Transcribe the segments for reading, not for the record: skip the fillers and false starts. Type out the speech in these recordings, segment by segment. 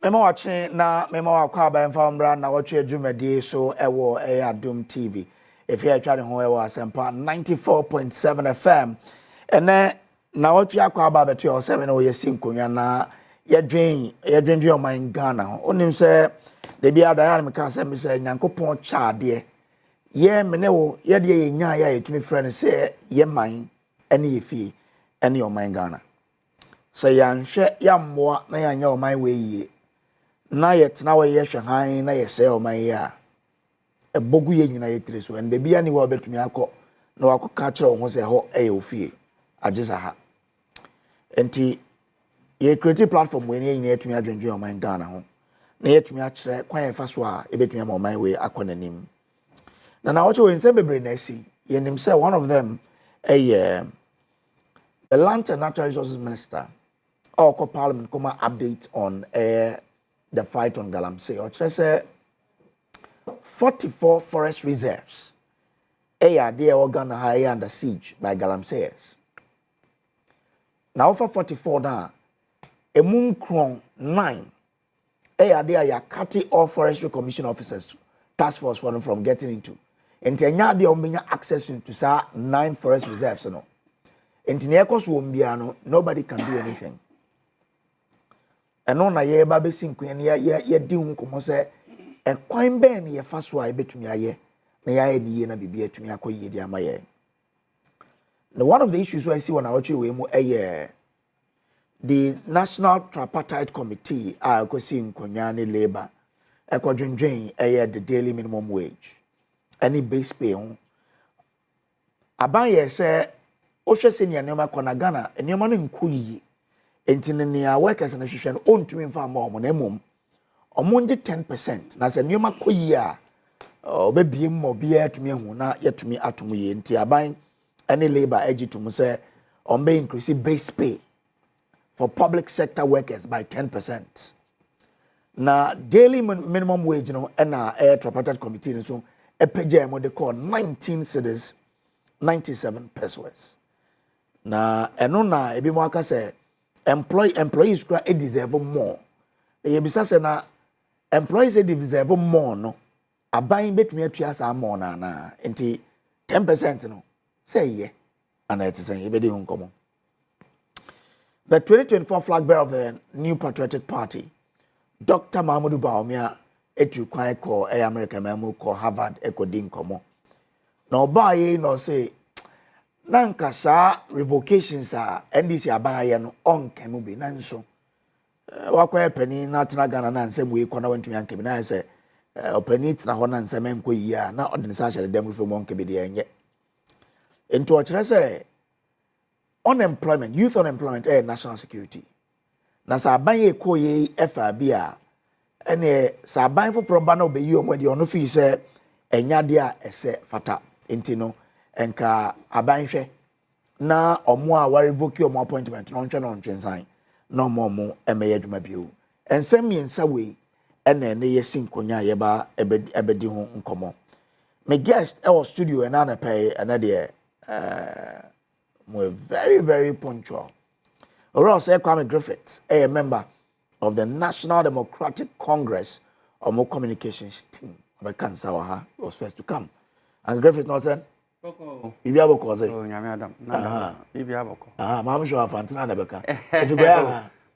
Mema wache na mema wakwa ba mfa mbra na watwe adwumadi so ewo Adom TV. Efi atwa ne ho ewo asempa 94.7 FM. Ene na watwe akwa ba beto yo 7 o yesi nkonwa na yedwen o man Ghana ho. Onim se de bia da ya me ka se me se Nyankopon chaade. Ye mene wo ye de ye nya ya etumi frɛ se ye man ene ye fie ene o man Ghana. Se yanhwe ya mmoa na yanya o man we yie. Na yet na we yehwe han na yese o man ya ebogu ye nyina yetire so en bebia ni wo betumi akọ na wakoka kire wo ho se ho ofie agisa ha enti ye creative platform we nyina yetumi adwendwe o man Ghana ho na yetumi akire kwan yefa so a ebetumi ama o man we akọ nanim na Nnawotwe we nsem bebre na si ye nim say one of them the Land and Natural Resources Minister or Parliament come update on the fight on Galamseyers. Or say 44 forest reserves they organ high under siege by Galamseyers. Now for 44 now, a moon crown 9 they are cutting all forestry commission officers task force for them from getting into. And they have access to 9 forest reserves. No. Nobody can do anything. And on a year baby sink when ye doom come say a quine ben ye fast why between ye na ye na bibia to me akoye dia maye. Now one of the issues I see when I watch you the National Tripartite Committee I see in Konyani Labor a quadrin the daily minimum wage. Any base pay on Abaye say Osha senior nema kona Ghana enema no nkuyi entine ne workers na hwehwe no ontumi mfa ma omo na emom omo nje 10% na se nema koyi a obebiem mo bia atumi hu na yetumi atomo ye nti aban any labor agitum say ombe increase base pay for public sector workers by 10%. Na daily minimum wage no na tripartite committee so epeja mo de call 19 cedis 97 pesos. Na eno na ebi mo aka say employees kura deserve more. E bisa say na employees deserve more no. Aban betumi atua sa more na enti 10% no say ye and it is say e be de nkomo. The 2024 flag bearer of the New Patriotic Party, Dr. Mahmoud Bawumia etu kwan ko America memu ko Harvard ekodi nkomo. Na oba ye no say nanka sa revocations a NDC abaye no onkemu bi nanso wakwa pani na tena Ghana na nsem we kona wantumi ankemi na say opani tena ho na nsem enko yi a na odin sa hye dem refu mo nkebe de enye ento okire say unemployment youth unemployment national security na sa abaye ko ye efa bi a ene sa aban foforo ba na obeyi omodi ono fi say enyade a ese fata enti no enka abanhwe na omo a wa revoke omo appointment no ntwe no ntwensan na omo emeye adwuma bio ensem yensa we ene ne yesin konya ye ba ebedi ho nkomo my guest our studio na pay another very very punctual Ross Kwame Griffiths a member of the National Democratic Congress omo communications team of Kansawa was first to come and Griffiths not said Ibi aboko say. Oh, nyame Adam. Na. Ibi aboko. Ma sure afantina na beka. If you go ya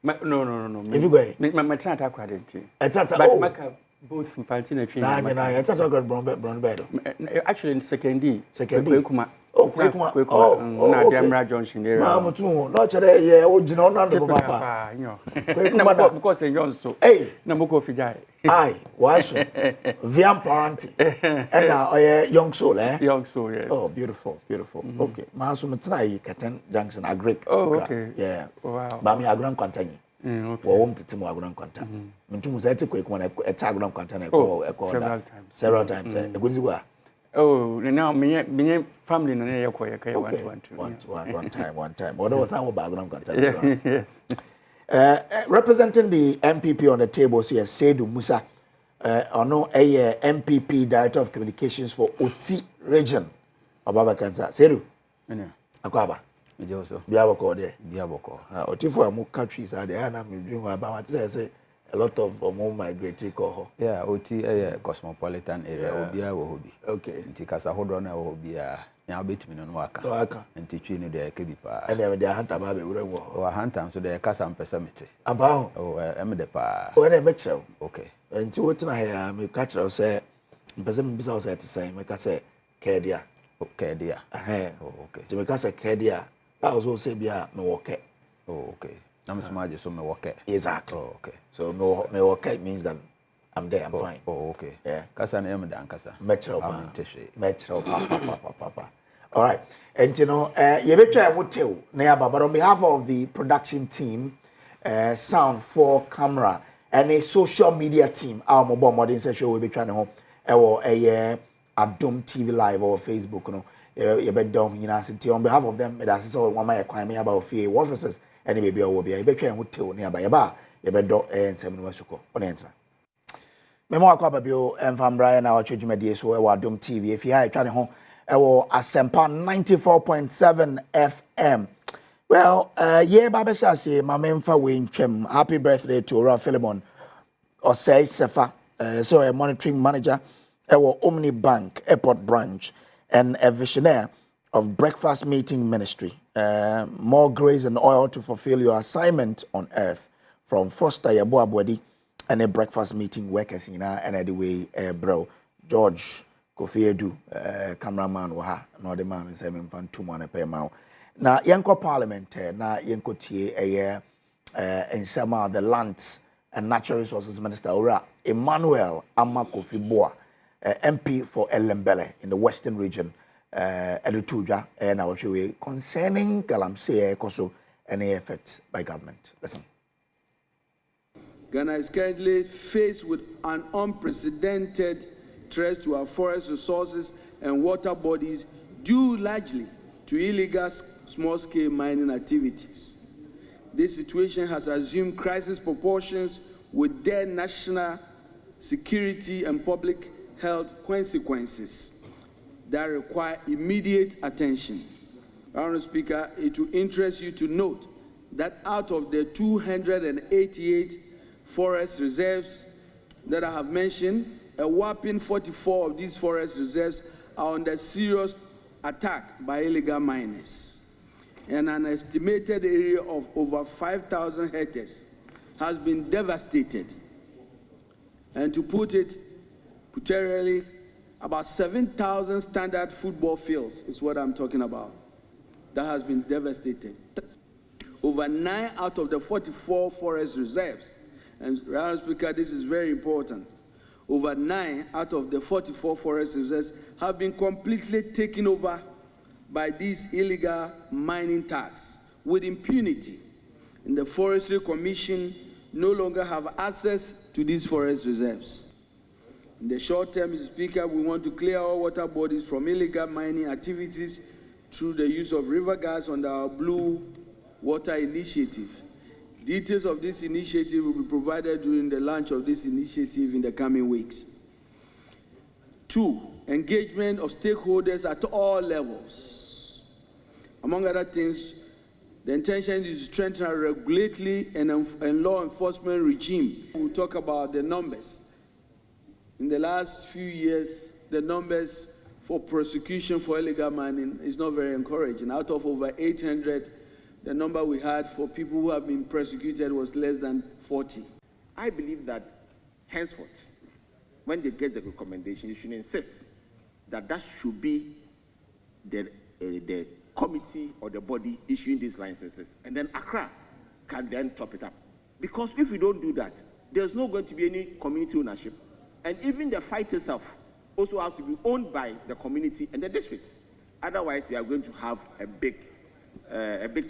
na. No. If you go. Me try to acquire it. But maka both fantina fi. Na, you try to go brown bed. Actually in second D. Kuma. Kuma. Na Demra Junction there. Ma mutu no chere ye o jina ona no papa. Na because en so. Na moko fi jai. Aye, why so? Viam parent. And now young soul, eh? Young soul, yes. Oh, beautiful. Okay. Ma so metra yi Katen Junction Agric. Oh, okay. Yeah. Wow. Ba mi agran kwantanye. Okay. Wo wom tete mo agran kwanta. Mentum say take kwek mo na agran kwanta na several times. Egunzi wa. Oh, now me family na ye ko ye kai one time. What was our background kwanta? Yes. Representing the MPP on the table here, Seige Musa, a MPP Director of Communications for Oti Region. Ababa Kansa. Seige. Akwaba. Biaboko Biaboko there. Biaboko. Oti for mu countries are there na me dream about say a lot of more migratory coho. Yeah, OT a cosmopolitan area, Obia or Hobby. Okay. Tikasa Hodrona or Hobia, now between on Waka. And teaching the Kebipa. And then they hunter baby would have or hunter, so they cast some pessimity. About Emedepa. When I met you. Okay. And to what I may catch her say, Pessim Bissau said to say, make us say, Cadia. Okay, dear. Okay. To make us a Cadia, that was also be a Nnawotwe. Oh, okay. I'm smart, so Nnawotwe. Exactly. Oh, okay. So Nnawotwe means that I'm there, I'm fine. Oh, okay. Yeah. Kasa na Emedan Kasa. Metro Papa. All right. And you know, you bet I would tell Nayaba, but on behalf of the production team, sound for camera, and a social media team, our mobile modern session will be trying to home a Adom TV Live or Facebook, you bet down, you know, on behalf of them, that's all one my crime about fear officers, and it may be a will be a bet I would tell nearby a bar, you bet dog and 7 Westco on answer. Memo Aquabio and Van Brian, our church media, so Adom TV, if you are trying to home. Asempa 94.7 FM. Well, Babesha say, my memfa Winchem, happy birthday to Ra Philemon or say Sefa, so a monitoring manager, Omni Bank Airport branch, and a visionary of breakfast meeting ministry. More grace and oil to fulfill your assignment on earth from Foster Yabo Abwadi and a breakfast meeting workers in and anyway, bro, George. Kofi Edu, cameraman waha, no the man is having fun 2 months per mouth. Now, Yanko Parliament, now Yanko Tie, in some the Lands and Natural Resources Minister, Ora Emmanuel Amma Kofi Boa, MP for Elembele in the Western region, Edutuja, and our way concerning Galamseyers Koso any efforts by government. Listen. Ghana is currently faced with an unprecedented threats to our forest resources and water bodies due largely to illegal small-scale mining activities. This situation has assumed crisis proportions with dire national security and public health consequences that require immediate attention. Honourable Speaker, it will interest you to note that out of the 288 forest reserves that I have mentioned, a whopping 44 of these forest reserves are under serious attack by illegal miners. And an estimated area of over 5,000 hectares has been devastated. And to put it particularly, about 7,000 standard football fields is what I'm talking about. That has been devastated. Over 9 out of the 44 forest reserves, and Mr. Speaker, this is very important, over 9 out of the 44 forest reserves have been completely taken over by these illegal mining tax with impunity. And the Forestry Commission no longer have access to these forest reserves. In the short term, Mr. Speaker, we want to clear our water bodies from illegal mining activities through the use of river gas under our Blue Water Initiative. Details of this initiative will be provided during the launch of this initiative in the coming weeks. 2, engagement of stakeholders at all levels. Among other things, the intention is to strengthen our regulatory and law enforcement regime. We'll talk about the numbers. In the last few years, the numbers for prosecution for illegal mining is not very encouraging. Out of over 800, the number we had for people who have been prosecuted was less than 40. I believe that henceforth, when they get the recommendation, you should insist that that should be the committee or the body issuing these licenses. And then Accra can then top it up. Because if we don't do that, there's not going to be any community ownership. And even the fight itself also has to be owned by the community and the district. Otherwise, we are going to have a big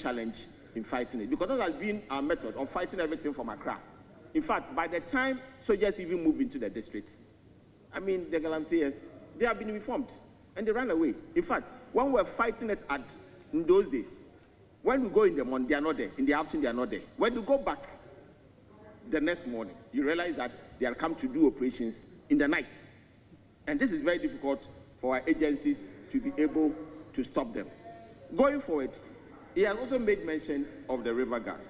challenge in fighting it, because that has been our method of fighting everything from Accra. In fact, by the time soldiers even move into the district, I mean, the Galamseyers, they have been reformed and they ran away. In fact, when we were fighting it in those days, when we go in the morning, they are not there. In the afternoon, they are not there. When you go back the next morning, you realize that they are come to do operations in the night. And this is very difficult for our agencies to be able to stop them. Going forward, he has also made mention of the river gas.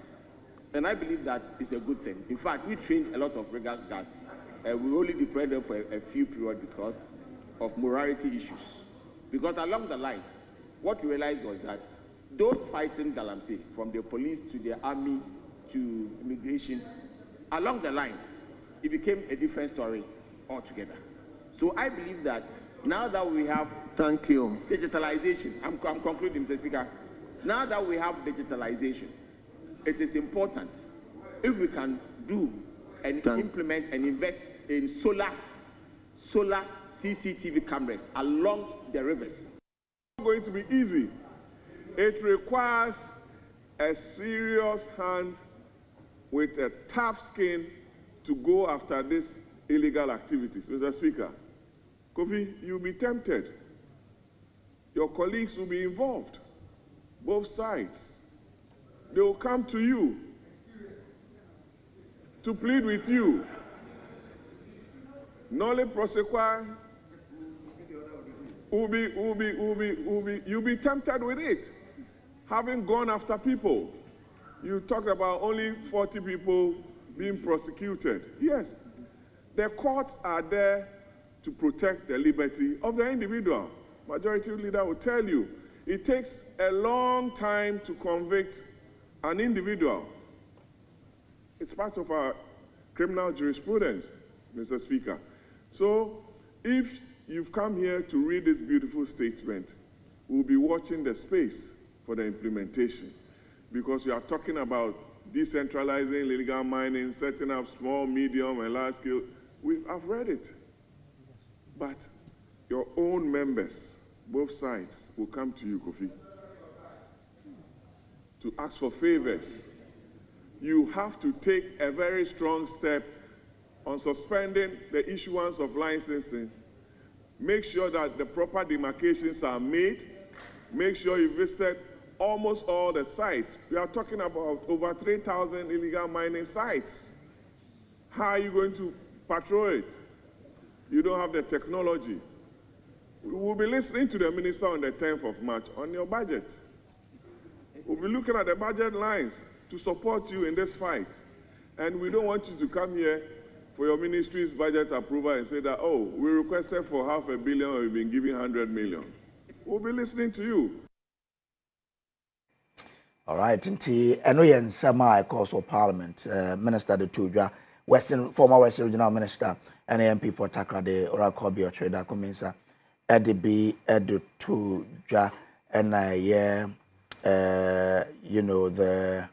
And I believe that it's a good thing. In fact, we trained a lot of regal guards. We only deployed them for a few periods because of morality issues. Because along the line, what we realized was that those fighting Galamsey, from the police to the army to immigration, along the line, it became a different story altogether. So I believe that now that we have digitalization, I'm concluding, Mr. Speaker. Now that we have digitalization, it is important if we can do and implement and invest in solar CCTV cameras along the rivers. It's going to be easy. It requires a serious hand with a tough skin to go after these illegal activities. Mr. Speaker, Kofi, you'll be tempted. Your colleagues will be involved, both sides. They will come to you to plead with you. Nole prosequi, you'll be tempted with it. Having gone after people, you talk about only 40 people being prosecuted. Yes, the courts are there to protect the liberty of the individual. Majority leader will tell you, it takes a long time to convict an individual. It's part of our criminal jurisprudence, Mr. Speaker. So, if you've come here to read this beautiful statement, we'll be watching the space for the implementation, because we are talking about decentralizing illegal mining, setting up small, medium, and large scale. I've read it. But your own members, both sides, will come to you, Kofi, to ask for favors. You have to take a very strong step on suspending the issuance of licensing. Make sure that the proper demarcations are made. Make sure you visit almost all the sites. We are talking about over 3,000 illegal mining sites. How are you going to patrol it? You don't have the technology. We will be listening to the minister on the 10th of March on your budget. We'll be looking at the budget lines to support you in this fight. And we don't want you to come here for your ministry's budget approval and say that, oh, we requested for $500 million, we've been giving 100 million. We'll be listening to you. All right, I know you're in Sama, Course of Parliament, Minister de Tuja, former Western Regional Minister, and MP for Takrade, Oracle Bio Trader Comensa, Eddie Edu Tuja, and you know, the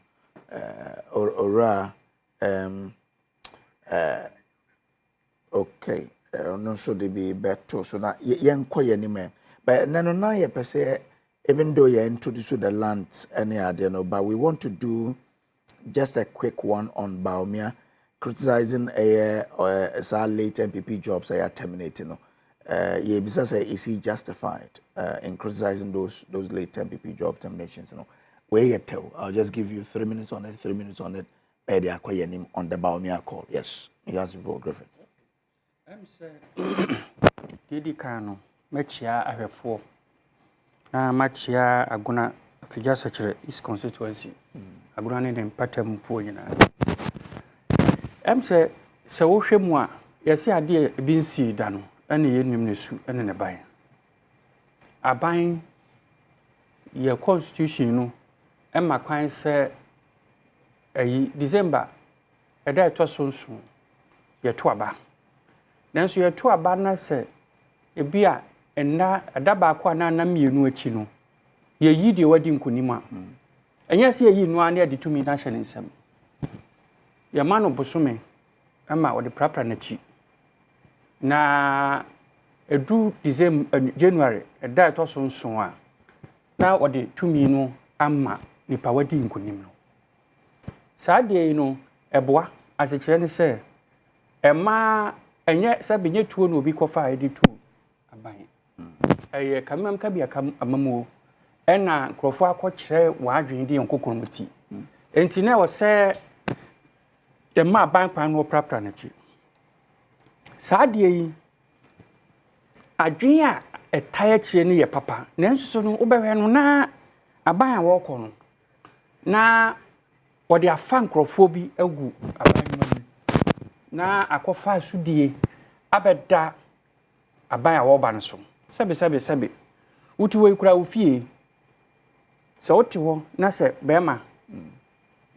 okay, no, so they be better, so now, young quay anymore. But no, you per se, even though you introduce the land, any idea, no, but we want to do just a quick one on Baumia, criticizing a late MPP jobs they are terminating. Yeah, because is he justified in criticizing those late MPP job terminations? You know, where you tell? I'll just give you 3 minutes on it. 3 minutes on it. By the acquiring on the Baumia call. Yes, you ask for Griffith. I'm saying, Didi Kano, Machia, I have 4. Machia, Aguna, Fijasa East constituency. Aguna in Patem for you. I'm saying, so Shemwa, yes, I dear been see dano, and the Yesu and a buy. A buying your constitution, and my client said, December, a day to so soon. Your twaba. Then so your twaba na say, a beer and na a dabaqua na mi no chino. Ye yidi wedding kunima. And yes, ye no near the 2 million national in some. Your man of Bosume, Emma or the proper nachi. Na a do December, January, a day to so soon. Now or the 2 million amma, nipa wedding kunimo. Sadie, you know, a boy, as a child say, a ma, and yet Sabine 2 will be qualified to a buy. A camam cabia come a mamu, and a crofua quatch wide Indian coconuti. And Tina was say, the ma bank pan no propriety. Sadie, a dream a tired chenny, papa, Nancy Oberhan, a buy and walk on. Na or their fan crofobia egu aban na akofa asudie abeda aban a wo ba no so sebe utu we kura ofie se oti wo na se bema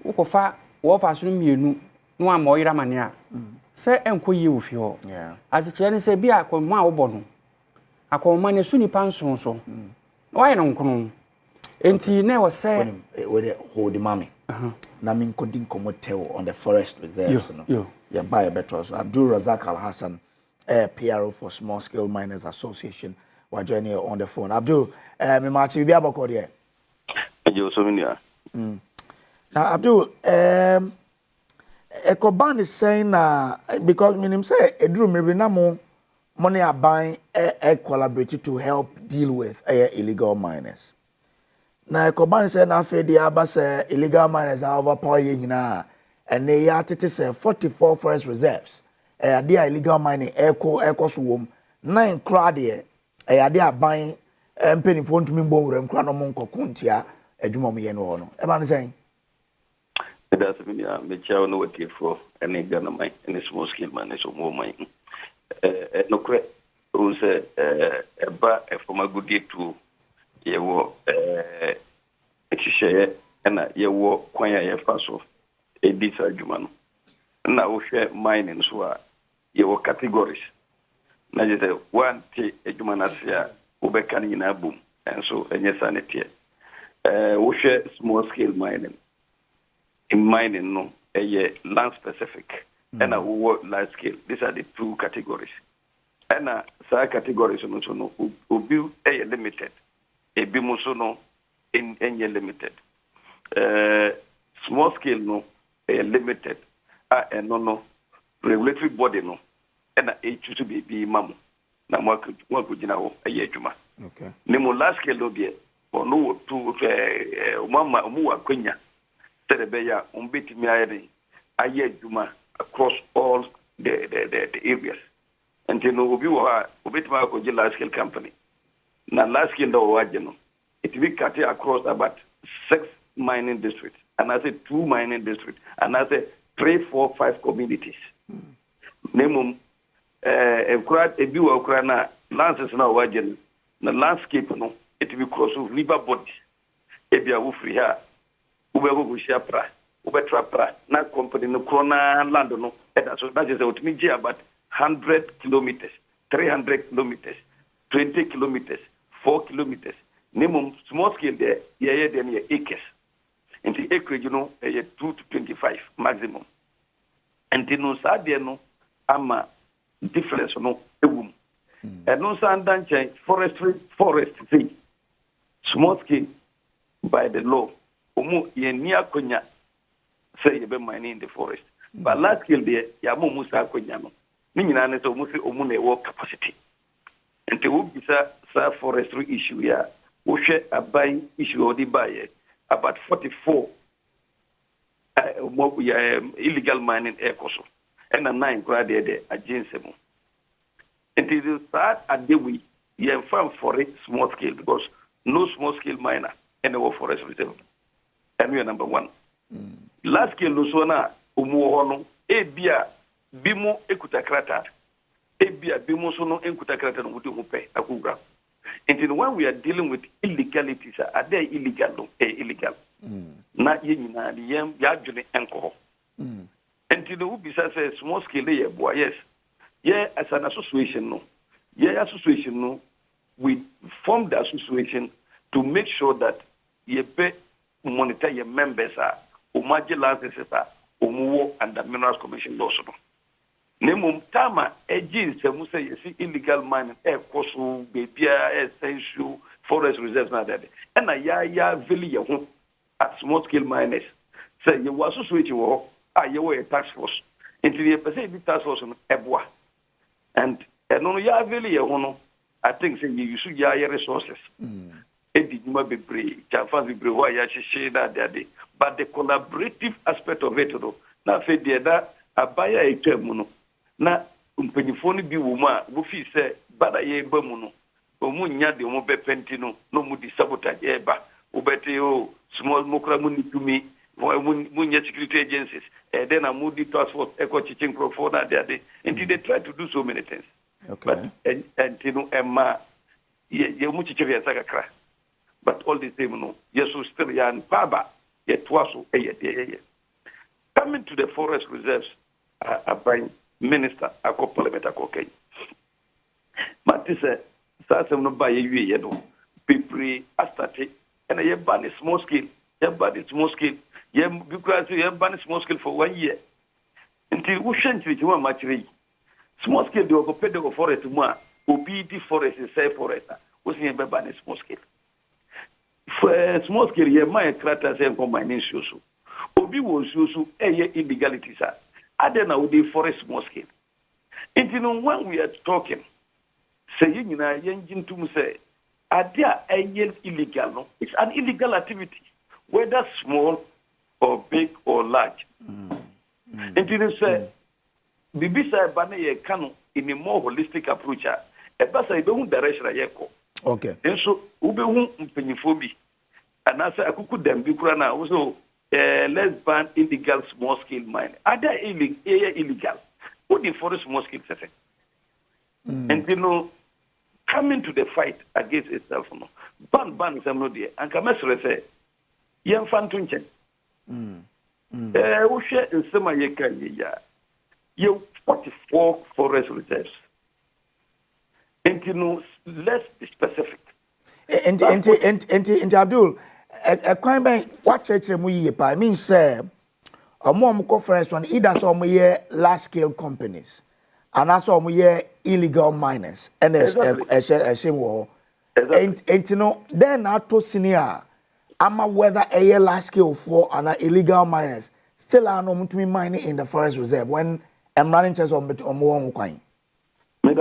ukofa wo fa so mienu no am oyira mane a se enkoyi ofie ho azikire ne se bia akomo a wo bo no akomo ne su nipa nson so why no nkono enti na wo se we hold mommy na min kodin komotel on the forest reserves no yeah buy a better so Abdul Razak Al Hassan PRO for Small Scale Miners Association we're joining on the phone. Abdul me machi bia bako there now Abdul Ekoban is saying because minim say eduru maybe na mo money are buying collaborate to help deal with illegal miners. Na Ekoban is saying na fe di abase illegal miners are overpower ye nyina and they are say 44 forest reserves. They are illegal mining echo swom 9 crowd here. They are buying penny phone to me bon crano monko kuntia adwuma me no no. E ba ne saying that's me chow no work for any Ghana mine any small scale miners or more mine. No credit who said from a good day to your share and your work quite a faso a disargument. Now share mining so your categories. Now just 1 tea a human asia ubekan in a boom and so and yes sanity. We share small scale mining. In mining, no, a land specific and a work large scale. These are the 2 categories. And categories no will be a limited, a bimusono in any limited. Small scale no, a limited, and no regulatory body no, and a to be mamu. Na mwako jina a year juma. Okay. Nemo large scale no be or no to mama mua quenya. Terebeya umbiti miayede aye juma across all the areas. And you know ubiti ma ko large scale company. Na large scale do wajeno. It will cut across about 6 mining districts, and I say 2 mining districts, and I say 3, 4, 5 communities. Nemum ebi wa okra na lances na wajeno na landscape no it will cross river body. Ebi a free here. Ubego gushapra ubetrapra na company no krona land no so that is what me about 100 kilometers 300 kilometers 20 kilometers 4 kilometers minimum small scale there then acres and the acreage 2 to 25 maximum and no sad there no ama difference no egum and no sandan forestry small scale by the law ye near konya say you be mining in the forest but large scale there ya mo musa konya no ni nyina ne so musi omu na work capacity and wo bisa sa forestry issue ya wo hwe aban issue odi baye about 44 illegal mining ekoso and a 9 grade there agency mo and it is start at the we ye farm for it small scale because no small scale miner and the forest reserve. And we are number 1. Last scale Lusona, Umuono, Ebia, Bimo, Ekutakrata, Ebia, Bimo Sono, Ekutakrata, and Udupe, Akugra. And when we are dealing with illegalities, are they illegal? Illegal. Not Yina, the Yam, Yajuni, alcohol. And to the Ubisa says small scale, boy, yes. Yeah, as an association, no. Yeah, association, no. We formed the association to make sure that you pay monitor your members are umaji licenses are umuwo and the Minerals Commission laws. Nemu tama ejin se mu say you illegal mining koso bebia essential forest reserves na that. And ya veli ye ho at small scale miners. Say you was association wo you a task force. Until you say the task force no eboa. And no ya veli ye ho no I think say you should ya resources. But the collaborative aspect of it, now fed the other a buyer a term, now Penifoni be woman, Buffy said, but I a bemuno, Omunya de Mobe Pentino, no moody sabotage eba, Ubeteo, small mokramuni to me, security agencies. Then I moved it task force, eco teaching for that day. And they try to do so many things. Okay. But, and you know, Emma, but all the same, no, yes, still, yan, Baba, yet was coming to the forest reserves, by minister, a parliament, a cocaine. But this is Sassam no by you, know, people are starting, and I have banned small scale, you have banned small scale, because you have banned small scale for 1 year. Until we shan't reach one much. Small scale, the Ocopedo forest, one, OBD forest is safe forest, was in a banned small scale. For small scale, you might crater and combine so. Obi was so illegality, sir. I don't know the forest small scale. And you know, when we are talking, saying in our engine to say, are there illegal? No? It's an illegal activity, whether small or big or large. And you say, Bibisa Bane Kano in a more holistic approach, a basa don't direction a yeko. Okay. And so, Ube Peniphobi, and I say, I could them be crana also. Let's ban illegal small-scale mining. Are they illegal? What the forest small-scale setting? And you know, coming to the fight against itself, no. Ban is no dear. And Kamesre say, young Fantunchen. We share in some year. You 44 forest reserves. And you know, let's be specific. And Abdul. A crime by what church I mean, sir, a mom conference on either some large scale companies and also illegal miners and a same war. And you know, then I to senior, I'm whether a large scale for an illegal miners still are no to be mining in the forest reserve when I'm running chance on more coin. I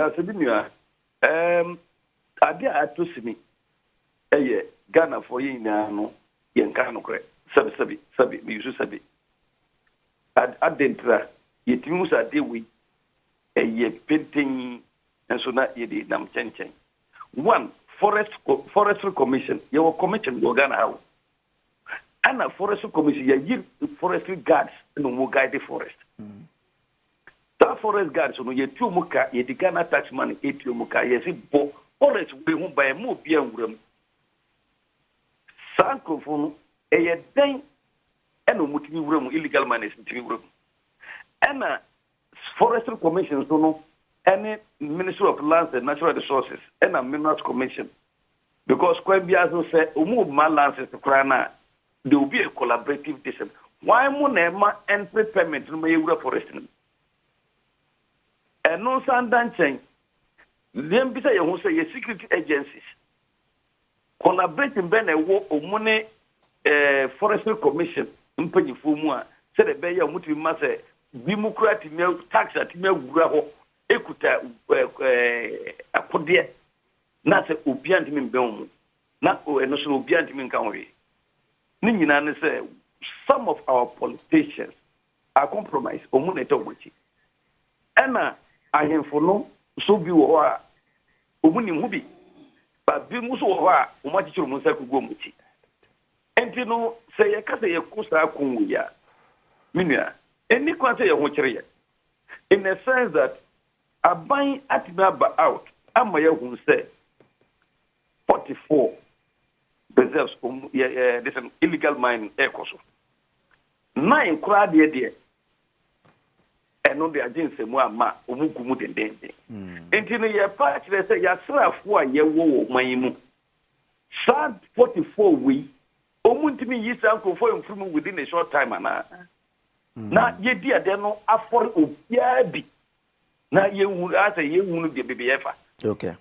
to see me. Ghana for you now, Yankano crack, sabi, me use sabi. At Dentra, yet use a day we a ye painting and so not ye did nam chen. One, forestry commission, your commission, your Ghana house. And a forestry commission, ye forestry guards no guide the forest. That forest guards, so ye 2 muka, ye the Ghana tax money, 8 muka, ye see, bo, forest we won't buy more beer room. Sankophone, a day, and a room, illegal miners in room. And a forestry commission, so no, any Ministry of Lands and Natural Resources, and a Minerals Commission. Because Quabiazo said, move my lands to Krana, there will be a collaborative decision. Why Monema and payment to my forest? And no Sandan chain. Then beside you say your security agencies. Collaborating ben a war or money forestry commission in Penifumua said a bear mutu massa democratic tax at Melgraho Ekuta a podia not a ubiantim Belmo, not a national ubiantim in County. Nina say some of our politicians are compromised or monitor which. Anna, I am for no so be or Umuni Mubi. But be muso much to Musaku Gomuchi. And you know, say a case of Costa Kunguya. Minia, any quantity of Mocheria. In the sense that a buying at Naba out, Amaya who say 44 reserves there's an illegal mine air course. 9 crowd dear. And no the agency more Umukumu and Dende. And in a part, they say, Yasra for ye wo, my imu. Sad 44 we, Omuntimi is uncle for improvement within a short time. Now, ye dear, they no afford Yabi. Now, ye would ask a ye wound be baby ever. Okay.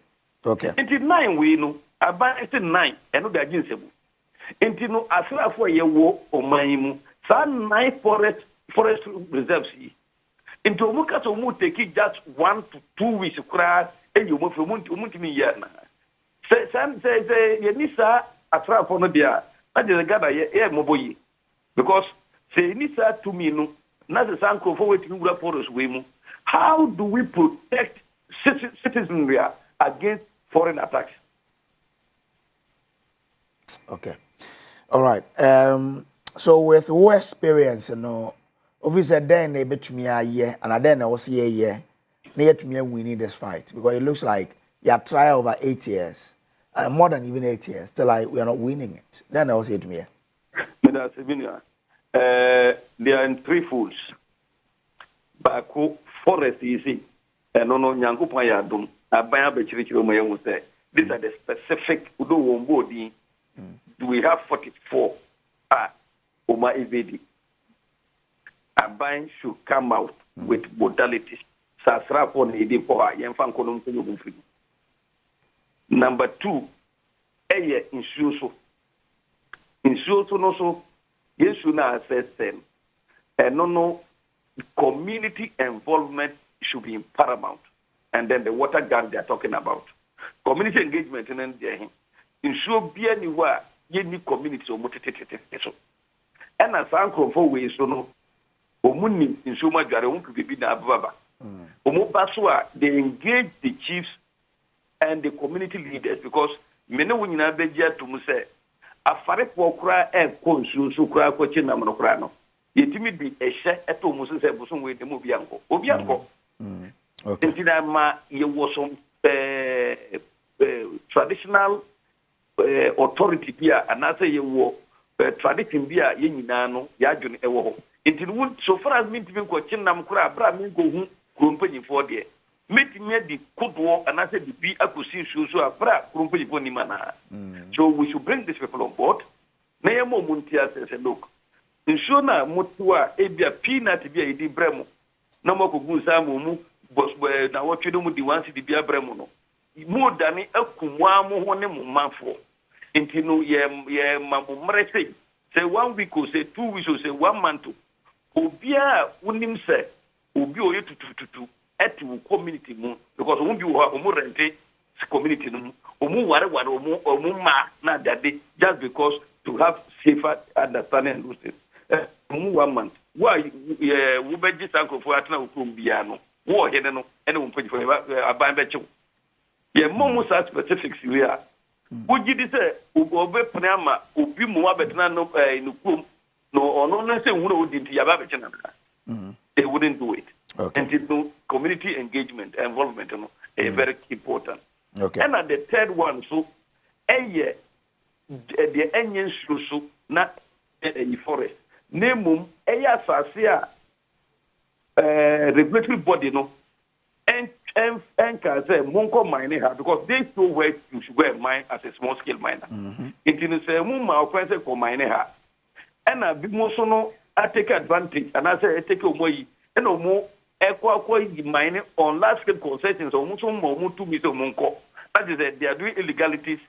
And in 9 we know, about 9, and no the agency. And you know, Asra for ye wo, or my imu. Sad 9 forest reserves. Into Muka to move take it just 1 to 2 weeks to cry, and you move from Muntimi Yana. Say, Nisa, a trap on the beer. I just got a mobile. Because, say, Nisa to me, no, not a uncle forward to report us, Wimu. How do we protect citizenry against foreign attacks? Okay. All right. So with your experience, obviously then they bet me a year, and then I was a year. Near to me winning this fight because it looks like you have tried over 8 years, more than even 8 years. Still, like we are not winning it. Then I was saying to me, there are three fools. Baku forest easy, and no Yanko Payadum, Abaya Bechiricho say. These are the specific Udo body. We have 44. Oma Evedi. Abaya should come out with modalities. Sasra for the Edipo, Yanfan Colum. Number 2, Eye Insuso. Insuso no so, yes, you know, assess them. And no, community involvement should be paramount. And then the water gun they are talking about. Community engagement and then ensure be anywhere, you need community or motivated. And as Uncle for ways, so no, Omuni in so much that I won't be na Baba. Omobaswa, they engage the chiefs and the community leaders because many when you have beja to say, a farek walkra and consul, so cry, coaching Namonocrano. Yetimi be a share at almost a bosom with the Mobianco. Obianco. Okay. Ma, you was some traditional authority here, and I say you were tradition here, Yinano, Yajun Ewo. It would so far as me to be coaching Namkura, Bram go company for there. Meet me the good war, and I said the be acquisition, so a bra company for Nimana. So we should bring these people on board. Nayamo Muntia says, look, ensure na Mutua, Abia peanut be a di bremo. No more Gusamu, but now what you do with the ones to be a bremono. More than a kumwamu manfo. Intino ye mamumrese. Say 1 week or say 2 weeks or say 1 month. Obia unim say, Obio to at community moon because won't be rente community omu ware omu ma na that just because to have safer understanding those things. 1 month. Why we be just uncle for atna ukrum biano. Wo he no ene wo mpani for aban be chew. Ye momu sa specifics we are. Would you say obe pnama obi mu abetna no in ukrum no ono no say who would into yaba be chena. They wouldn't do it. Okay. And it's no community engagement, involvement, is very important. Okay. And the third one, so, the onion so not a forest. Name sasia regulatory body, no, and can say Monko mining because they know where you should go and mine as a small scale miner. It is a mumma offensive for mining her. And I be more so no, I take advantage, and I say I take away, and no more. Mining on large scale concessions or Musu meter Monko. That is that they are doing illegalities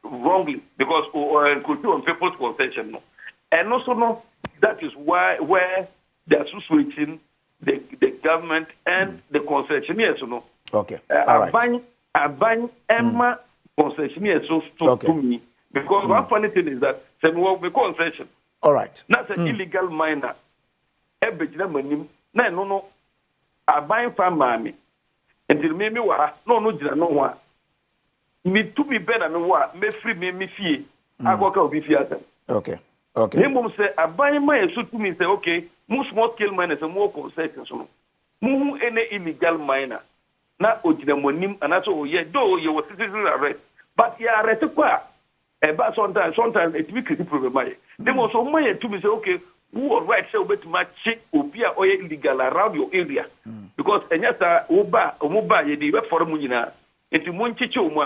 wrongly because culture on people's concession. No. And also no, that is why where they are switching the government and the concessionaires. No. Okay. All right. Abang Emma concessionaires so to me because one funny thing is that some work the concession. All right. That's an illegal miner. No. Aban fa mami until me wa no jira no wa me to be better no wa me free me fie agoka obi fie atam. Okay me mum say aban ma yeso to me say okay mu small scale miners mo concessions no mu any illegal miner na ojina monim anaso ye do ye was citizen arrest but ya arrest kwa but sometimes it be create problem ai them also my to me say okay who are right say obet ma check obi a oye illegal around your area because enyasa oba ye di we for mu nyina enti mu nchiche omu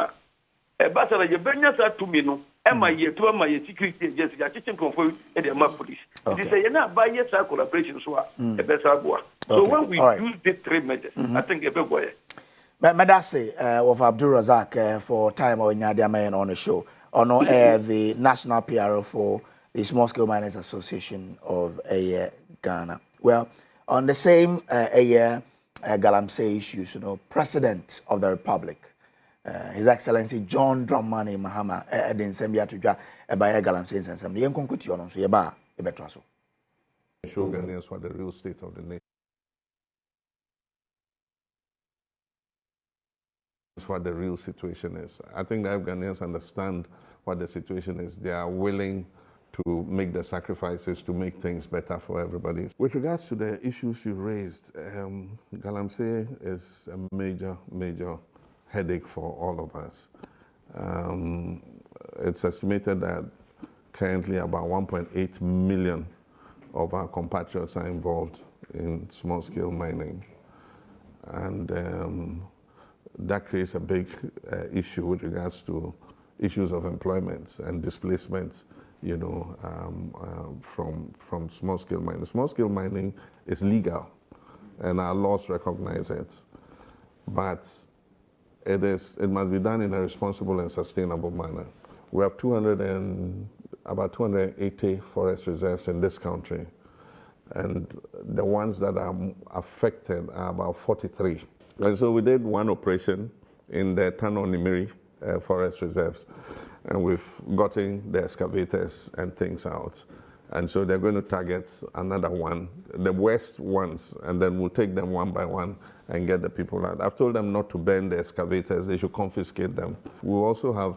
a ba sa ye benya sa to me no e ma ye to ma ye security agency ya chichen confo e dey ma police it say ye na ba ye sa collaboration so a e be sa boa so when we use these 3 measures I think e be go ye Medase of Abdul Razak for time or nyade man on the show on the national PRO for the Small Scale Miners Association of Ghana. Well, on the same Galamseyers issues, President of the Republic, His Excellency John Dramani Mahama, Edin Sembia Tuja, by Galamseyers and some young conclusion, so Yaba, Ebetraso. Show Ghanaians what the real state of the nation. What the real situation is. I think that if Ghanaians understand what the situation is, they are willing to make the sacrifices to make things better for everybody. With regards to the issues you raised, Galamsey is a major headache for all of us. It's estimated that currently about 1.8 million of our compatriots are involved in small-scale mining. And that creates a big issue with regards to issues of employment and displacement, you know, from small-scale mining. Small-scale mining is legal, and our laws recognize it. But it must be done in a responsible and sustainable manner. We have about 280 forest reserves in this country, and the ones that are affected are about 43. And so we did one operation in the Nnawotwe forest reserves, and we've gotten the excavators and things out. And so they're going to target another one, the worst ones, and then we'll take them one by one and get the people out. I've told them not to burn the excavators, they should confiscate them. We'll also have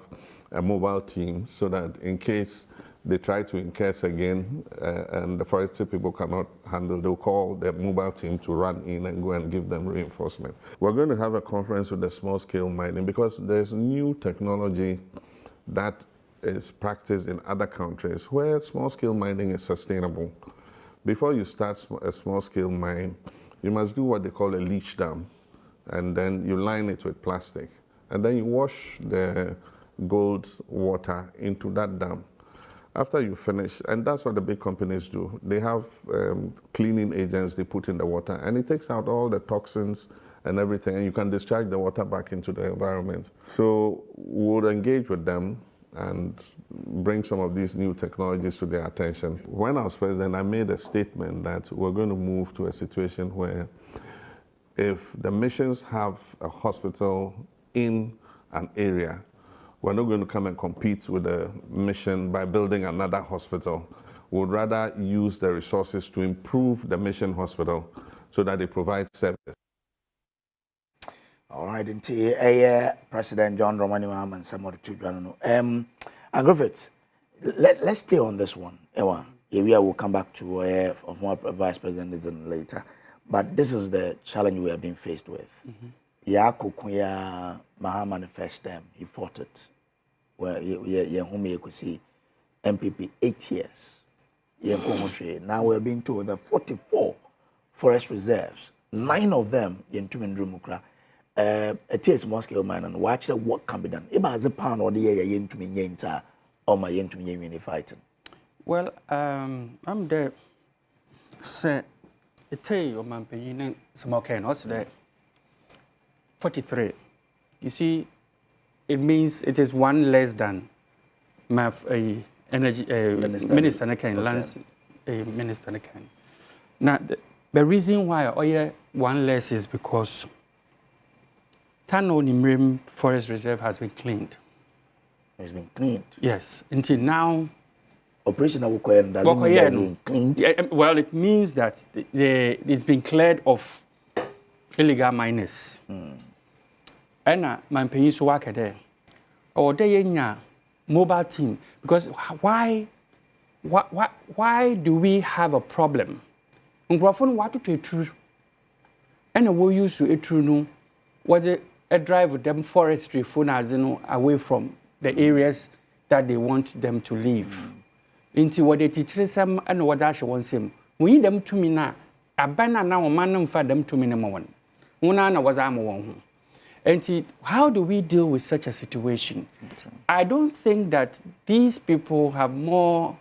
a mobile team so that in case they try to incurse again and the forestry people cannot handle, they'll call the mobile team to run in and go and give them reinforcement. We're going to have a conference with the small-scale mining because there's new technology that is practiced in other countries where small-scale mining is sustainable. Before you start a small-scale mine, you must do what they call a leach dam, and then you line it with plastic, and then you wash the gold water into that dam. After you finish, and that's what the big companies do, they have cleaning agents they put in the water, and it takes out all the toxins and everything, and you can discharge the water back into the environment. So we'll engage with them and bring some of these new technologies to their attention. When I was president, I made a statement that we're going to move to a situation where if the missions have a hospital in an area, we're not going to come and compete with the mission by building another hospital. We'd rather use the resources to improve the mission hospital so that it provides service. All right, until President John Romani Mahama and some other two, and Griffiths, let's stay on this one. We will come back to former Vice President later, but this is the challenge we have been faced with. Yakukuya Mahama the first time he fought it. Well, you could see MPP 8 years. Now we're being told that 44 forest reserves, 9 of them in Tumindrumukra. It is small-scale mine and watch what can be done. If I a pound or the year into me yenta or my into me fighting. Well, I'm there. Say, it tell you, man, paying some okay, no, so 43. You see, it means it is one less than my energy minister lands minister. Now, the reason why one less is because Nnawotwe Forest Reserve has been cleaned. It's been cleaned? Yes. Until now... Operation doesn't mean it's been cleaned? Yeah, well, it means that it's been cleared of illegal miners. And my pennies work there. Or they mobile team. Because why do we have a problem? What to true? And we use to true no. What a drive with them forestry away from the areas that they want them to live. Into what they teach them and what I wants him. We need them to me now. A banner now, man, for them to me number one. Una was I'm one. And how do we deal with such a situation? Okay. I don't think that these people have more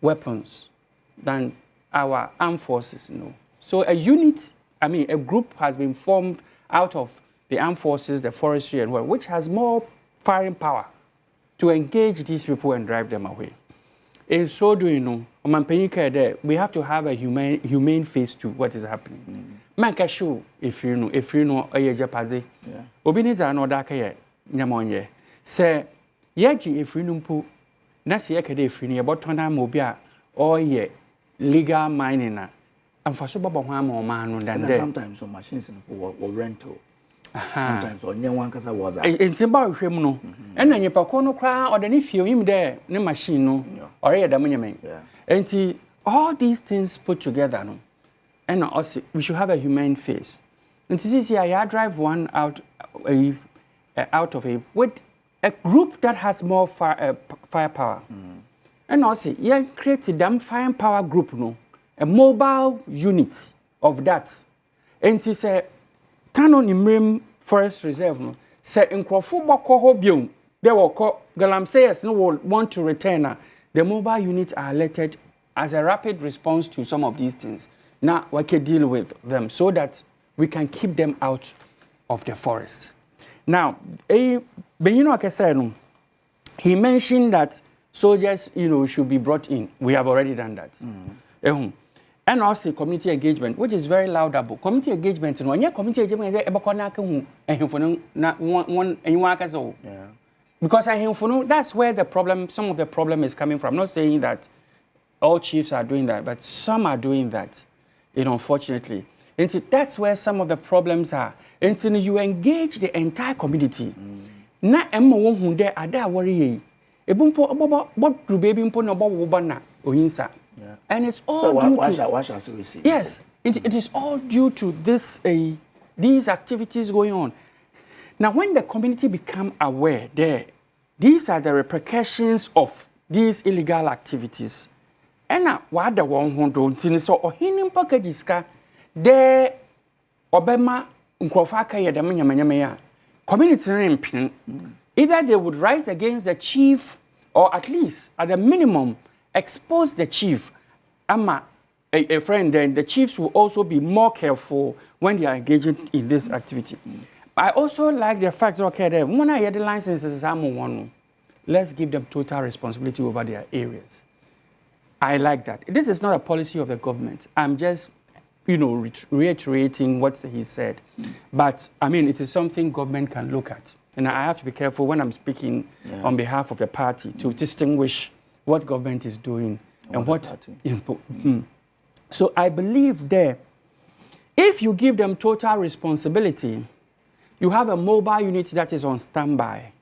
weapons than our armed forces. So a group has been formed out of the armed forces, the forestry, and which has more firing power to engage these people and drive them away. In so doing, we have to have a humane face to what is happening. Make sure if you know, Japazi, Obinita another kaya, Nyamonye. Say, Yaji if you know, Nasi Ekade if you know about Tona Mobia or ye legal mining. And for Subaba or man, and sometimes some machines will rental. sometimes onye wan kasa was entin ba hwem no ena nyepa ko no kra odani fie yim de ne machine no ore ye dam nyame enti all these things put together no and also we should have a humane face. And to see I drive one out of a with a group that has more firepower. And also yeah create a damn firepower group no a mobile unit of that. And to say turn on Imrim Forest Reserve no say nkrofo boko ho biom they will call Galamseyers no will want to return the mobile units are alerted as a rapid response to some of these things. Now we can deal with them so that we can keep them out of the forest. Now, he mentioned that soldiers, should be brought in. We have already done that. And also community engagement, which is very laudable. Community engagement, community engagement because that's where the problem, some of the problem is coming from. I'm not saying that all chiefs are doing that, but some are doing that. Unfortunately. And so that's where some of the problems are. And so you engage the entire community. Na emma won hu de ada worry ebumpo what do baby mpo no bo na oyinsa. And it's all yes, it is all due to this these activities going on. Now when the community become aware these are the repercussions of these illegal activities. Ena wada won hu do ntini so ohinim packages ka de obema nkrofa aka ye dem nyamanyama ya community rempin either they would rise against the chief or at least at the minimum expose the chief ama a friend then the chiefs will also be more careful when they are engaging in this activity. I also like the fact okay there when I hear the licenses one let's give them total responsibility over their areas. I like that. This is not a policy of the government. I'm just, reiterating what he said. But, I mean, it is something government can look at. And I have to be careful when I'm speaking on behalf of the party to distinguish what government is doing and what... So I believe there, if you give them total responsibility, you have a mobile unit that is on standby.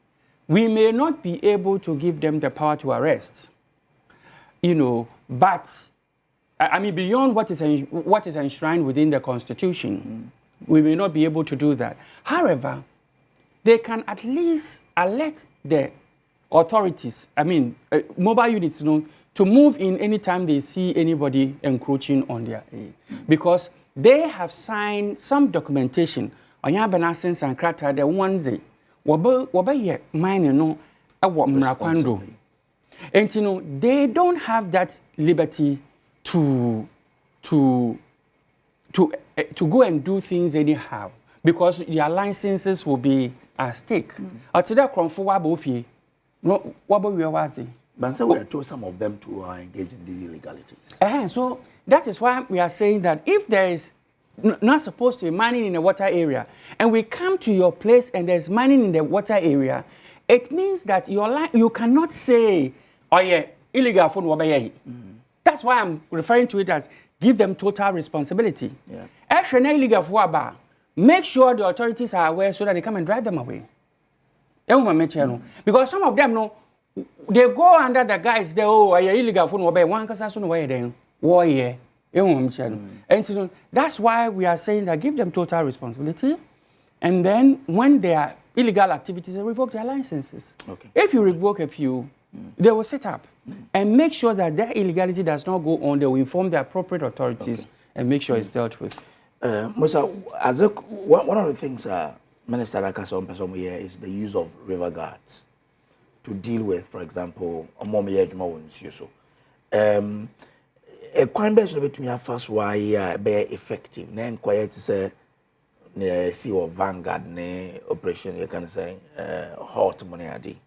We may not be able to give them the power to arrest. But I mean, beyond what is enshrined within the Constitution, we may not be able to do that. However, they can at least alert the authorities, I mean, mobile units, to move in anytime they see anybody encroaching on their area. Because they have signed some documentation on Yabanasins and Krata, the one day, Wabaye, mine, no, a Mrakwando. And they don't have that liberty to go and do things anyhow because their licenses will be at stake. Atida kronfo wabofi no wabowiawati. But so we are told some of them to engage in these illegalities. So that is why we are saying that if there is not supposed to be mining in the water area and we come to your place and there's mining in the water area, it means that you cannot say oh yeah, illegal phone wabaye. That's why I'm referring to it as give them total responsibility. Actually, illegal for make sure the authorities are aware so that they come and drive them away. Because some of them they go under the guise they illegal phone wabaye one cause no way then warrior. And that's why we are saying that give them total responsibility, and then when they are illegal activities, they revoke their licenses. If you revoke a few, they will set up and make sure that their illegality does not go on. They will inform the appropriate authorities and make sure it's dealt with. Musa, one of the things Minister Akasom here is the use of river guards to deal with, for example, a combination between your first why be effective. Then quiet to say see or vanguard ne operation you can say hot money adi.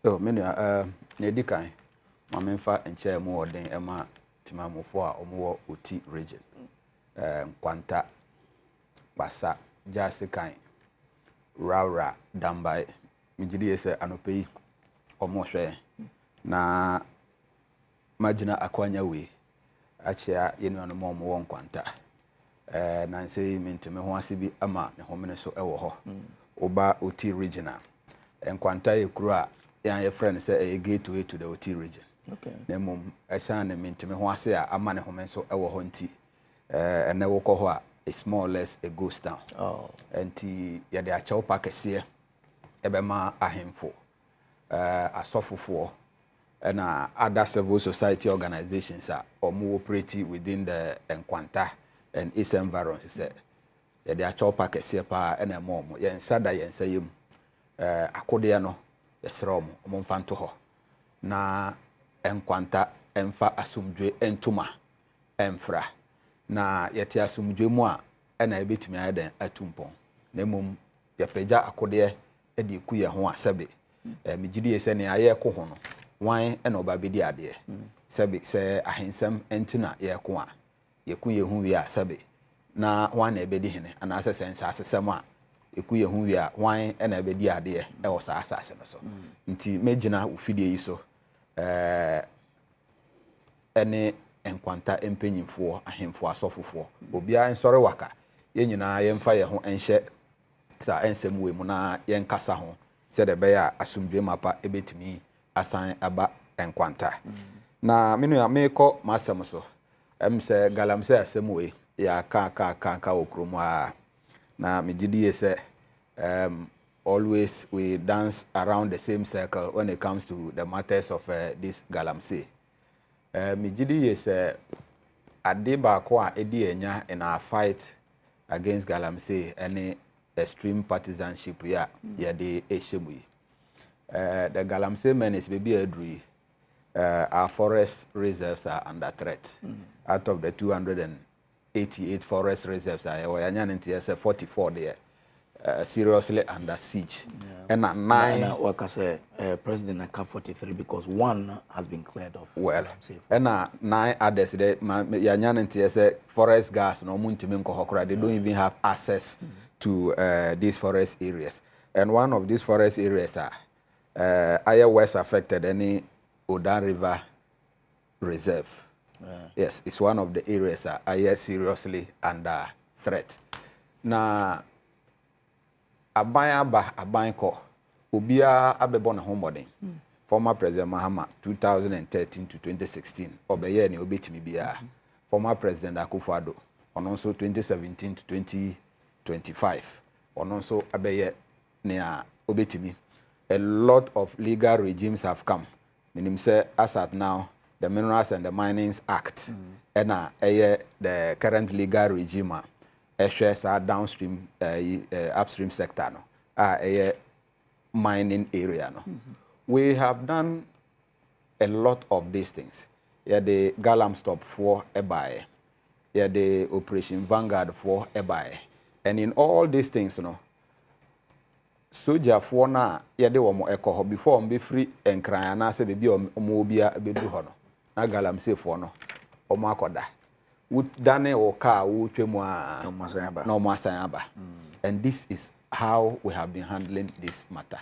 Oh, many Nedikai, Mamma and Chair more than Emma Timamofua or more Uti region. Quanta Basa, Jasikai, Raura, Dambai, Mijidi Anope, or more share. Na Magina Aquanya we, Achia, no more Quanta. na nsɛ mentime ho ase bi ama ne homene so ɛwɔ hɔ oba Oti regional Nkwanta yɛ kuro a yɛn friend sɛ ɛyɛ gateway to the Oti region na mmom ɛsan ne mentime ho ase a ama ne homene so ɛwɔ hɔ nti ɛnɛ wokɔ hɔ a it's more or less a ghost town nti yɛde akyɛw pa kɛseɛ ɛbɛma ahemfo asɔfofoɔ and other civil society organizations are operate within the Nkwanta and its environs. They are chop packets here and a mom. Yen sada yen say him accordiano, yes, rom, monfanto. Na Nkwanta emfa asumdwe entuma emfra. Na yeti asumdwe mwa ena ebit me aden atumpon. Nemum yapeja accordia edi kuye ho asabe. Mijidi esene aye ko hono. Why and obabidi ade sabi say ahensem entina ye ko a ye ku ye hu wi a sabi na wan na ebedi hene ana asese asesem a ye ku ye hu wi a wan na ebedi ade e wo sa asase no so nti megina ufidie yi so ene Nkwanta empenyimfo ahemfo asofofo obia nsore waka ye nyina ye mfa ye ho enhye sa ensem we mu na ye nkasa ho se de be ya asumdwe mapa ebetimi asan aba Nkwanta na menu ya meko masem so se Galamseyers we ya ka okromu a na megidi se always we dance around the same circle when it comes to the matters of this Galamsey megidi se ade ba ko a edi enya in our fight against Galamsey any extreme partisanship ya de ehemu yi the Galamsey men is baby adri. Our forest reserves are under threat. Out of the 288 forest reserves, I 44 there, seriously under siege. And at 9, work as a president at 43 because one has been cleared off. Well, and 9 others, the forest gas no they don't even have access to these forest areas. And one of these forest areas are Aya West affected any Odan River Reserve. Yes, it's one of the areas that are seriously under threat. Now, Abanko, Ubia Abebon Homoding, former President Mahama, 2013 to 2016, Obeye ni Obetimi Bia, former President Akufo-Addo, on also 2017 to 2025, on also Abeye ni Obetimi. A lot of legal regimes have come. Meaning, say, as at now, the Minerals and the Minings Act, and the current legal regime, shares are downstream, upstream sector, no, mining area, no. We have done a lot of these things. Yeah, the Galam Stop for a buy, yeah, the Operation Vanguard for a buy, and in all these things, you know. Soldier for na yede wo mo ekoho before mbe free enkran na se bebi omo obia bedu ho no na Galamsey for no omo akoda wo dane o ka wo twemu a no mo asan aba and this is how we have been handling this matter.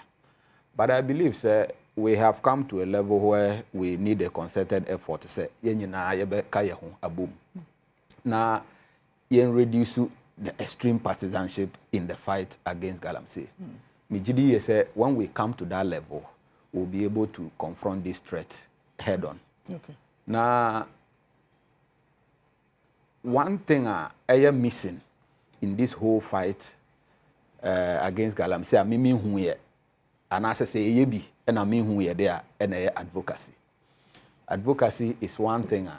But I believe sir we have come to a level where we need a concerted effort to say ye nyina ye be ka ye ho abom na ye reduce the extreme partisanship in the fight against Galamsey. Mijidi say when we come to that level, we'll be able to confront this threat head on. Okay. Now, one thing I am missing in this whole fight against Galamsey, I mean who ye, and as I say ye be, and I mean who ye there, and advocacy. Advocacy is one thing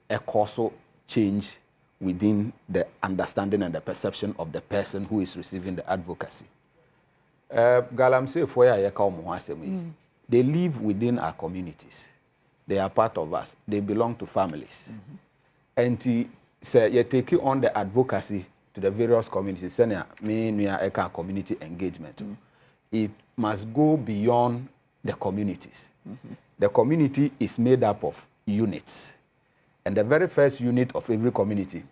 a causal change within the understanding and the perception of the person who is receiving the advocacy. Galamsey for they live within our communities. They are part of us. They belong to families. And say you take on the advocacy to the various communities. Community engagement. It must go beyond the communities. The community is made up of units. And the very first unit of every community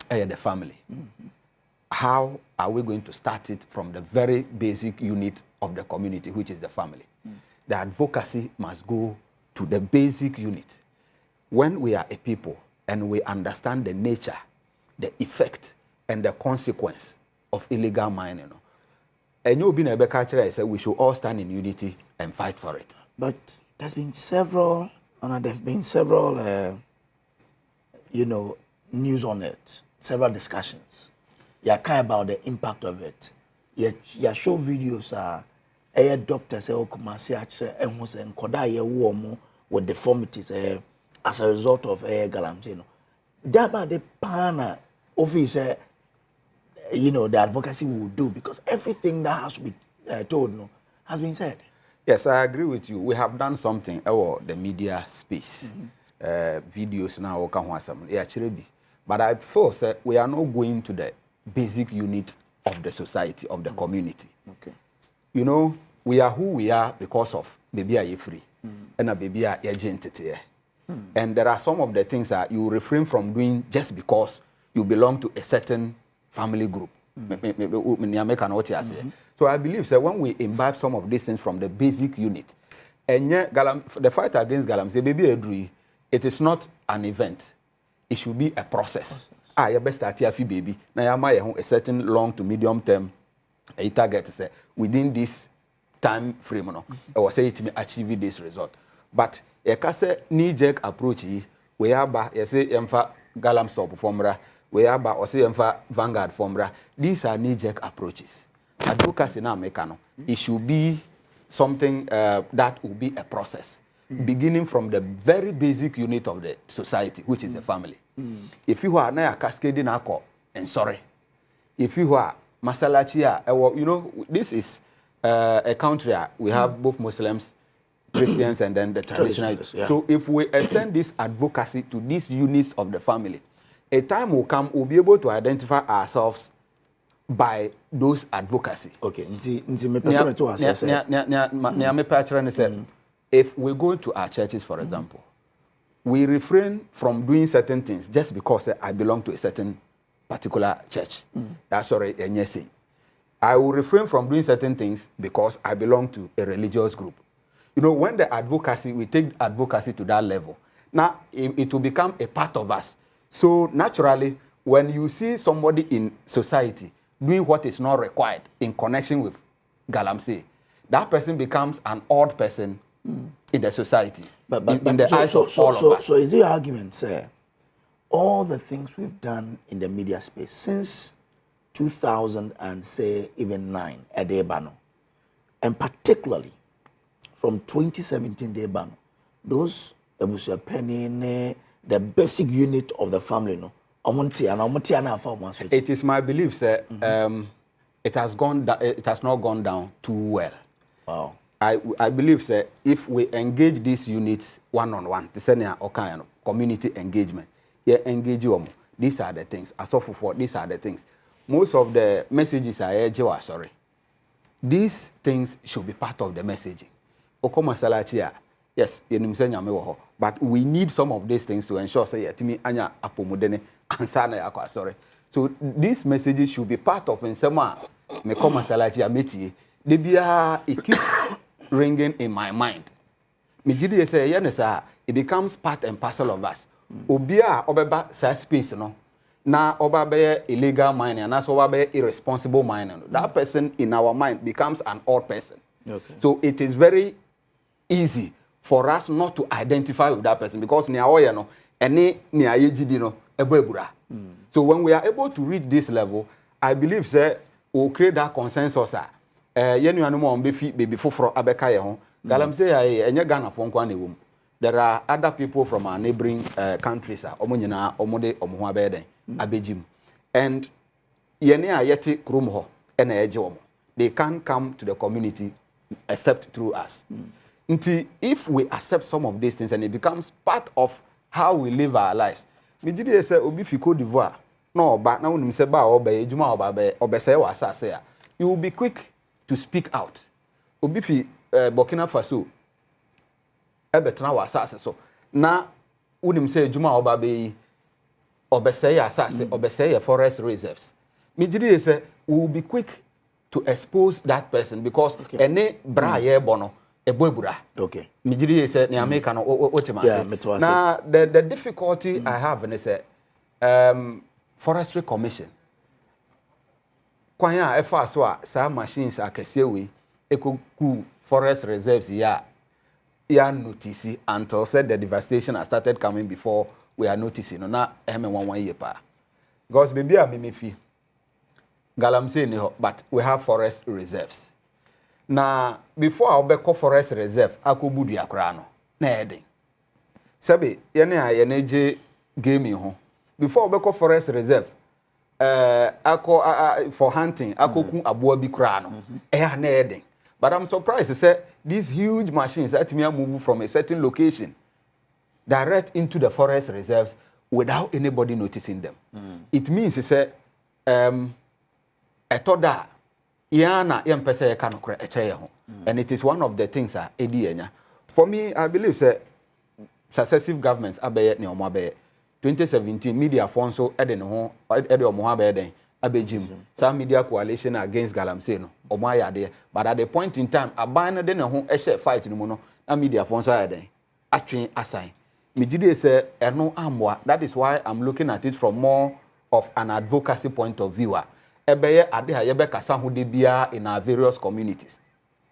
is the family. How are we going to start it from the very basic unit of the community, which is the family? The advocacy must go to the basic unit. When we are a people and we understand the nature the effect and the consequence of illegal mining. And you'll be never catch I said we should all stand in unity and fight for it. But there's been several, news on it, several discussions. You care about the impact of it. You show videos doctors with deformities as a result of Galamseyers. That about the pana office, the advocacy will do, because everything that has to be told has been said. Yes, I agree with you. We have done something about the media space. Videos now, but I feel that we are not going to the basic unit of the society, of the community. Okay. We are who we are because of baby are free and a baby are agent. And there are some of the things that you refrain from doing just because you belong to a certain family group. So I believe that when we imbibe some of these things from the basic unit, and the fight against Galamseyers, baby, it is not an event. It should be a process. You best start here, baby. Now a certain long to medium term target say within this time frame, I was say to achieve this result. But a case knee-jerk approach, we are say Galamseyers performer, we are or say Vanguard formula. These are knee-jerk approaches. Advocacy now mekano. It should be something that will be a process, beginning from the very basic unit of the society, which is the family. If you are now cascading alcohol, and sorry, if you are Masalachia, this is a country we have both Muslims, Christians, and then the traditional. Yeah. So if we extend this advocacy to these units of the family, a time will come we'll be able to identify ourselves by those advocacy. Okay. If we go to our churches, for example, we refrain from doing certain things just because I belong to a certain particular church. That's already a yes. I will refrain from doing certain things because I belong to a religious group. When the advocacy, we take advocacy to that level, now it will become a part of us. So naturally, when you see somebody in society doing what is not required in connection with Galamseyers, that person becomes an odd person in the society, in the eyes of all of us. So is your argument, sir, all the things we've done in the media space since 2009 at Debano, and particularly from 2017 Debano, those the basic unit of the family, it is my belief, sir, it has not gone down too well. Wow. I believe that if we engage these units one-on-one, community engagement, engage them. These are the things. These are the things. Most of the messages are sorry. These things should be part of the messaging. Yes, but we need some of these things to ensure sorry. So these messages should be part of it keeps ringing in my mind. It becomes part and parcel of us. Obia obeba space na oba illegal mining and that's oba irresponsible mining. That person in our mind becomes an odd person. Okay. So it is very easy for us not to identify with that person because so when we are able to reach this level, I believe that we'll create that consensus. Galamseyers, there are other people from our neighboring countries, and they can't come to the community except through us. If we accept some of these things and it becomes part of how we live our lives, you will be quick to speak out. Obifi Burkina Faso ebetna wa asase so na unim say ejuma oba be obeseye asase obeseye forest reserves. Mijiri say we will be quick to expose that person because any bra ye bono eboebura. Okay. Mijiri say ni America no otima say. Now the difficulty I have is Forestry Commission. Kwanya efa so a sa machines akese we ekoku forest reserves ya notice until said the devastation has started coming before we are noticing. No na eme 1 year pa. Because baby a me fi Galamseyers ni ho, but we have forest reserves. Na before I be forest reserve akobudu akra no na eden. Sabe yene a yene je game ho. Before we forest reserve for hunting akoku aboa bi kra no na eden. But I'm surprised to say these huge machines that me move from a certain location direct into the forest reserves without anybody noticing them. It means say etoda yana yempese ye kanokre eche ho. And it is one of the things edi. For me, I believe say successive governments abeye ne omo abeye 2017 media fonso ede ne ho ede omo abeye den abejim some media coalition against Galamseyers no omo ayade, but at the point in time aban no de ne ho ehye fight no mu no na media fonso ayade atwen assign me gide say eno amwa. That is why I'm looking at it from more of an advocacy point of view. Ebeye ade ha yebe kasa ho de bia in our various communities,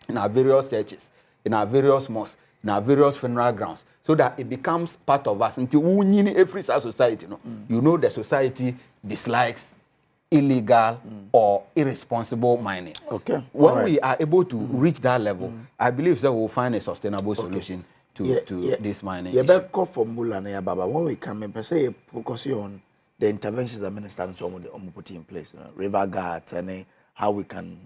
in our various churches, in our various mosques, in our various funeral grounds, so that it becomes part of us until we in every society. No? You know the society dislikes illegal or irresponsible mining. Okay. When we are able to reach that level, I believe that we'll find a sustainable solution to this mining issue. Call formula na baba. When we come in, say focus on the interventions the minister and some put in place, river guards and how we can,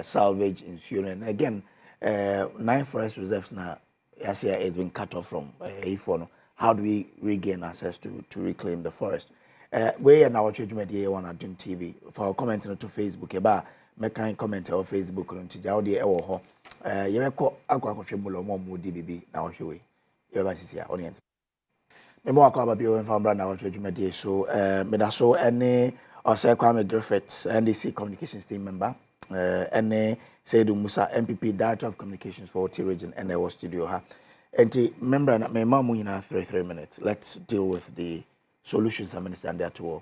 salvage insurance. And again, 9 forest reserves now, as here has been cut off from A4. How do we regain access to reclaim the forest? We are now watching media on Adom TV. For our comment to Facebook, about make kind comment on Facebook on Tijao de Ewo. You may call Aqua Mulo DBB now. You ever see our audience. Me more about being from Brand now watching media. So, me da so any or say Kwame Griffiths, NDC Communications team member, any Seige Musa MPP Director of Communications for OT Region, and I was studio ha. And the member me mamu in 3 minutes. Let's deal with the solutions I understand there to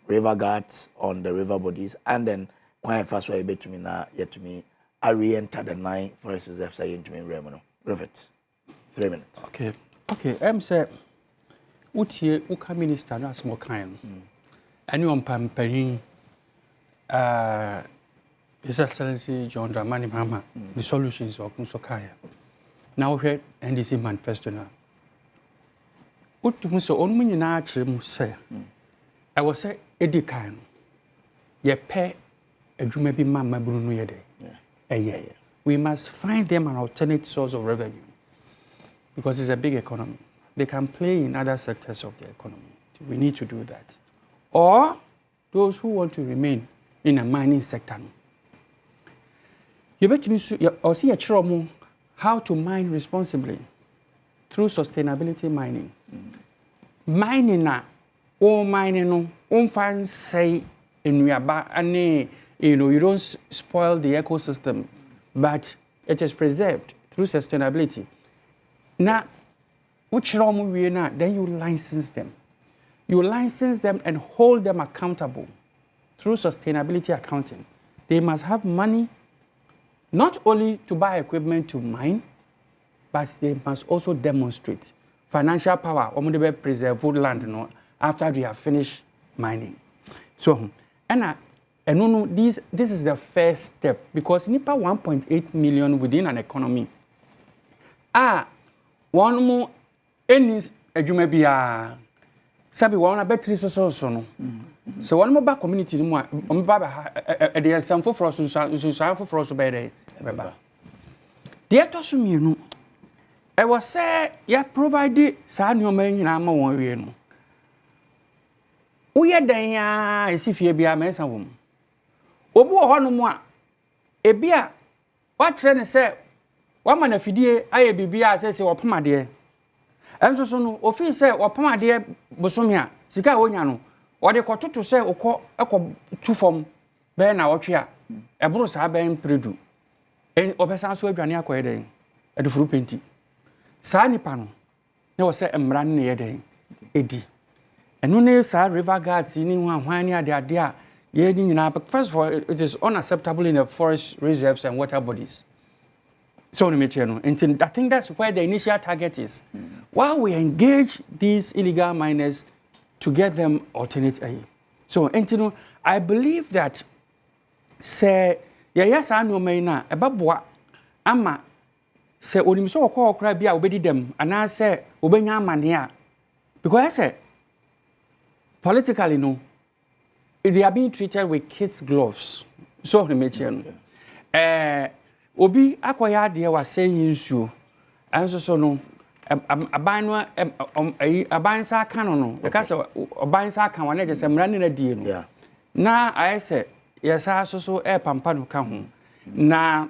river guards on the river bodies, and then quite fast way to me now yet to me I re-enter the 9 forest reserves I to me Raymond. Griffiths. 3 minutes. Okay. Say utie uka minister na small kind. Any on pampering His Excellency John Dramani Mahama, the solutions of Musokaya. Now we have NDC manifesto now. What to Muso on when you actually say, I was say Edikan. Ye pay a Jumebi Mamma Bruno Yede. We must find them an alternate source of revenue because it's a big economy. They can play in other sectors of the economy. We need to do that. Or those who want to remain in a mining sector. You bet me or see a trouble how to mine responsibly through sustainability mining. Mining na mining no fan say in Yaba and you don't spoil the ecosystem, but it is preserved through sustainability. Now, which we na then you license them. You license them and hold them accountable through sustainability accounting. They must have money not only to buy equipment to mine, but they must also demonstrate financial power or preserve wood land after they have finished mining. So, this is the first step because NIPA 1.8 million within an economy. One more any you be a sabi one battery so so one more back community no baba dey some for us by the baba dey to so me no I was say ya provide sa nyoma nyina ma won wie no uye dan ya esifie bia mensa wom obu ho no mu a ebia wa kire ne se wa ma na fidie aye bibia se wopamade enso so no ofi se wopamade bosomi a sika wonya no wode kototo se ukọ tu fom be na wotwe a eburu sa ben predu obesa so adwane akoye den edufuru penti sa nipa no ne wo se emra ne ye den edi And no ne sa river guards ni hwan ni ade a ye ni nyina. But first of all, it is unacceptable in the forest reserves and water bodies. So I think that's where the initial target is. While we engage these illegal miners to get them alternate aid. So I believe that say yes I know me na ebabwa ama say onim so okọ okra bia obedi dem ana say obenya amane a because I say politically no they are being treated with kids gloves. So obi akoya de wa say nsuo anso so no aban no aban sa aka no because aban sa aka wana je se mra ne na die no na I say yes so pampa no ka ho na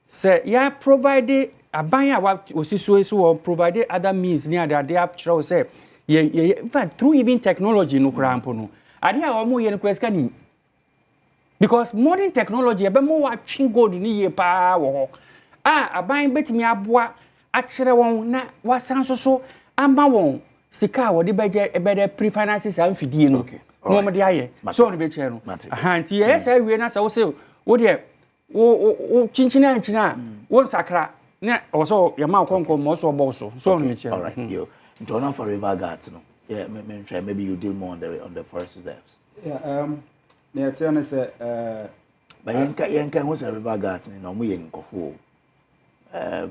say ya provide aban a osisuo so provide other means near that they have show say in fact through even technology no krampo no ade a omo ye no kreska ni because modern technology ebe mo wa twin gold ni ye pa wo aban betimi aboa a kire won na wasan so ama won sika wo de beje ebede pre-finances amfidie no no mo de aye so no be kire no ahanti yes I we na say wo say wo de wo chinchina anchina wo sakra na wo so ya ma konko mo so bo so no me kire all right yo don't for river guards no yeah maybe you deal more on the forest reserves na tell say but yenka who say river guards no mo ye nkofo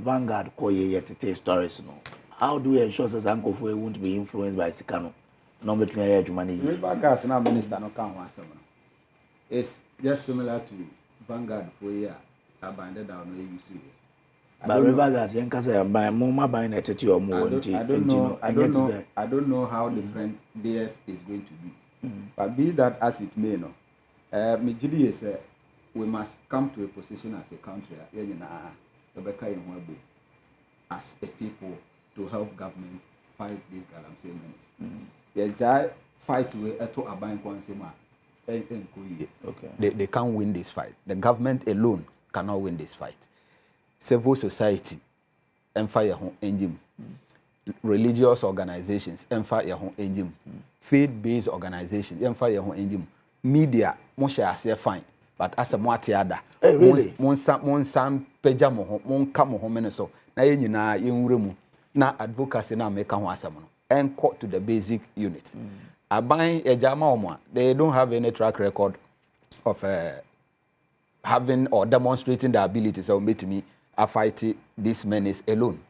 Vanguard ko ye tete stories no how do we ensure that nkofo won't be influenced by sikano no between here jumani river guards na minister no kan ho asem no it's just similar to Vanguard for year abandoned down no use here but river guards yenka say by mo ma ban na tete o mo wonti I don't know how different theirs is going to be but be that as it may no Mijidi say we must come to a position as a country as a people to help government fight these Galamseyers menace. Fight to abide okay. They can't win this fight. The government alone cannot win this fight. Civil society, fire engine. Religious organizations, fire engine. Faith-based organizations, fire engine. Media, most share fine, but as a mwatiada, mon san peja mo mon kamo ho meneso na ye nyina ye nwremu na advocacy na make ho asam no and court to the basic unit. Aban ejama omo they don't have any track record of having or demonstrating the abilities of me a fight this menace alone.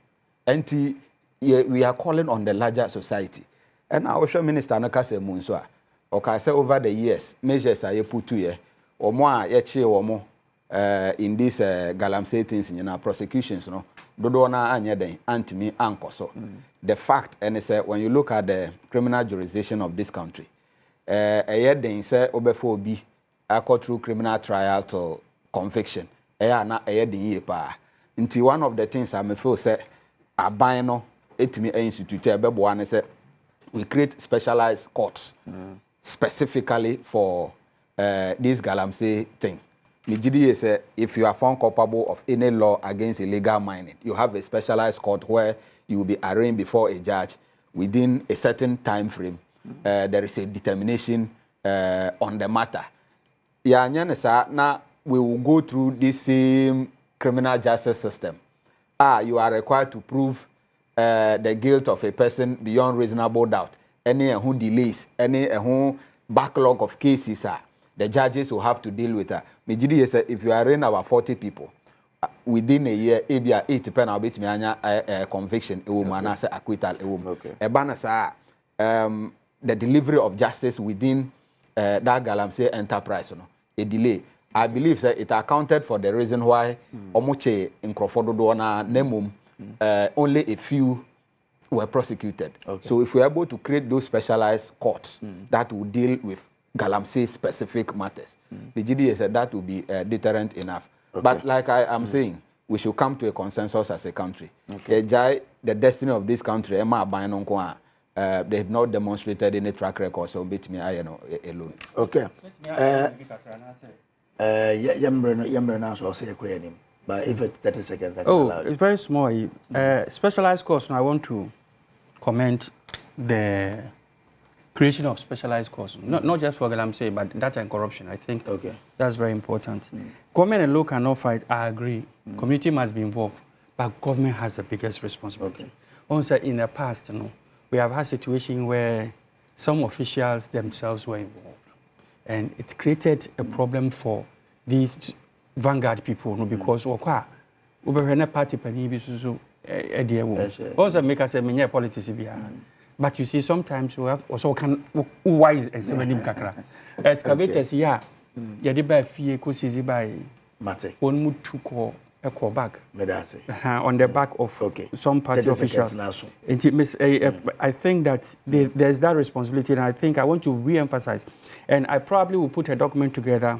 And we are calling on the larger society. And our minister Nakase Munsoa. Okay, say over the years, measures are put to ye, or more ye or more in this Galamsey things in prosecutions, no, Dodona and Yeden, Antimi, Anko. So the fact, and it's when you look at the criminal jurisdiction of this country, a Yeden say Obefo be a court through criminal trial to conviction. Na a Yeden ye pa. Until one of the things I may feel say, a bino, etimi institute, a bebo, say, we create specialized courts. Specifically for this Galamsey thing. Nijidi say if you are found culpable of any law against illegal mining, you have a specialized court where you will be arraigned before a judge within a certain time frame. There is a determination on the matter. Now we will go through this same criminal justice system. You are required to prove the guilt of a person beyond reasonable doubt. Any who delays, any who backlog of cases, the judges will have to deal with her. Mijidi say if you arraign about 40 people within a year, maybe 80 pen bit me a conviction, a woman as acquittal, a woman. The delivery of justice within that Galamsey enterprise, a delay. I believe that it accounted for the reason why Omoche in Crawford Dona Nemum only a few were prosecuted. So if we're able to create those specialized courts that will deal with Galamsey specific matters, the GDA said that will be deterrent enough. But like I am saying, we should come to a consensus as a country. The destiny of this country, they have not demonstrated any track record, so beat me alone. Okay. But if it's 30 seconds, I can allow it's very small. Specialized course, I want to comment the creation of specialized courts, not just for Galamsey, but data and corruption. I think that's very important. Government and law cannot fight. I agree. Community must be involved, but government has the biggest responsibility. Also, in the past, we have had situations where some officials themselves were involved, and it created a problem for these vanguard people, because we party also make us a politics. But you see, sometimes we have also can wise and seven kakra. Excavators, yeah, did buy fee easy by Mate. One mood to call a call back on the back of some party officials. I think that there's that responsibility, and I think I want to re-emphasize. And I probably will put a document together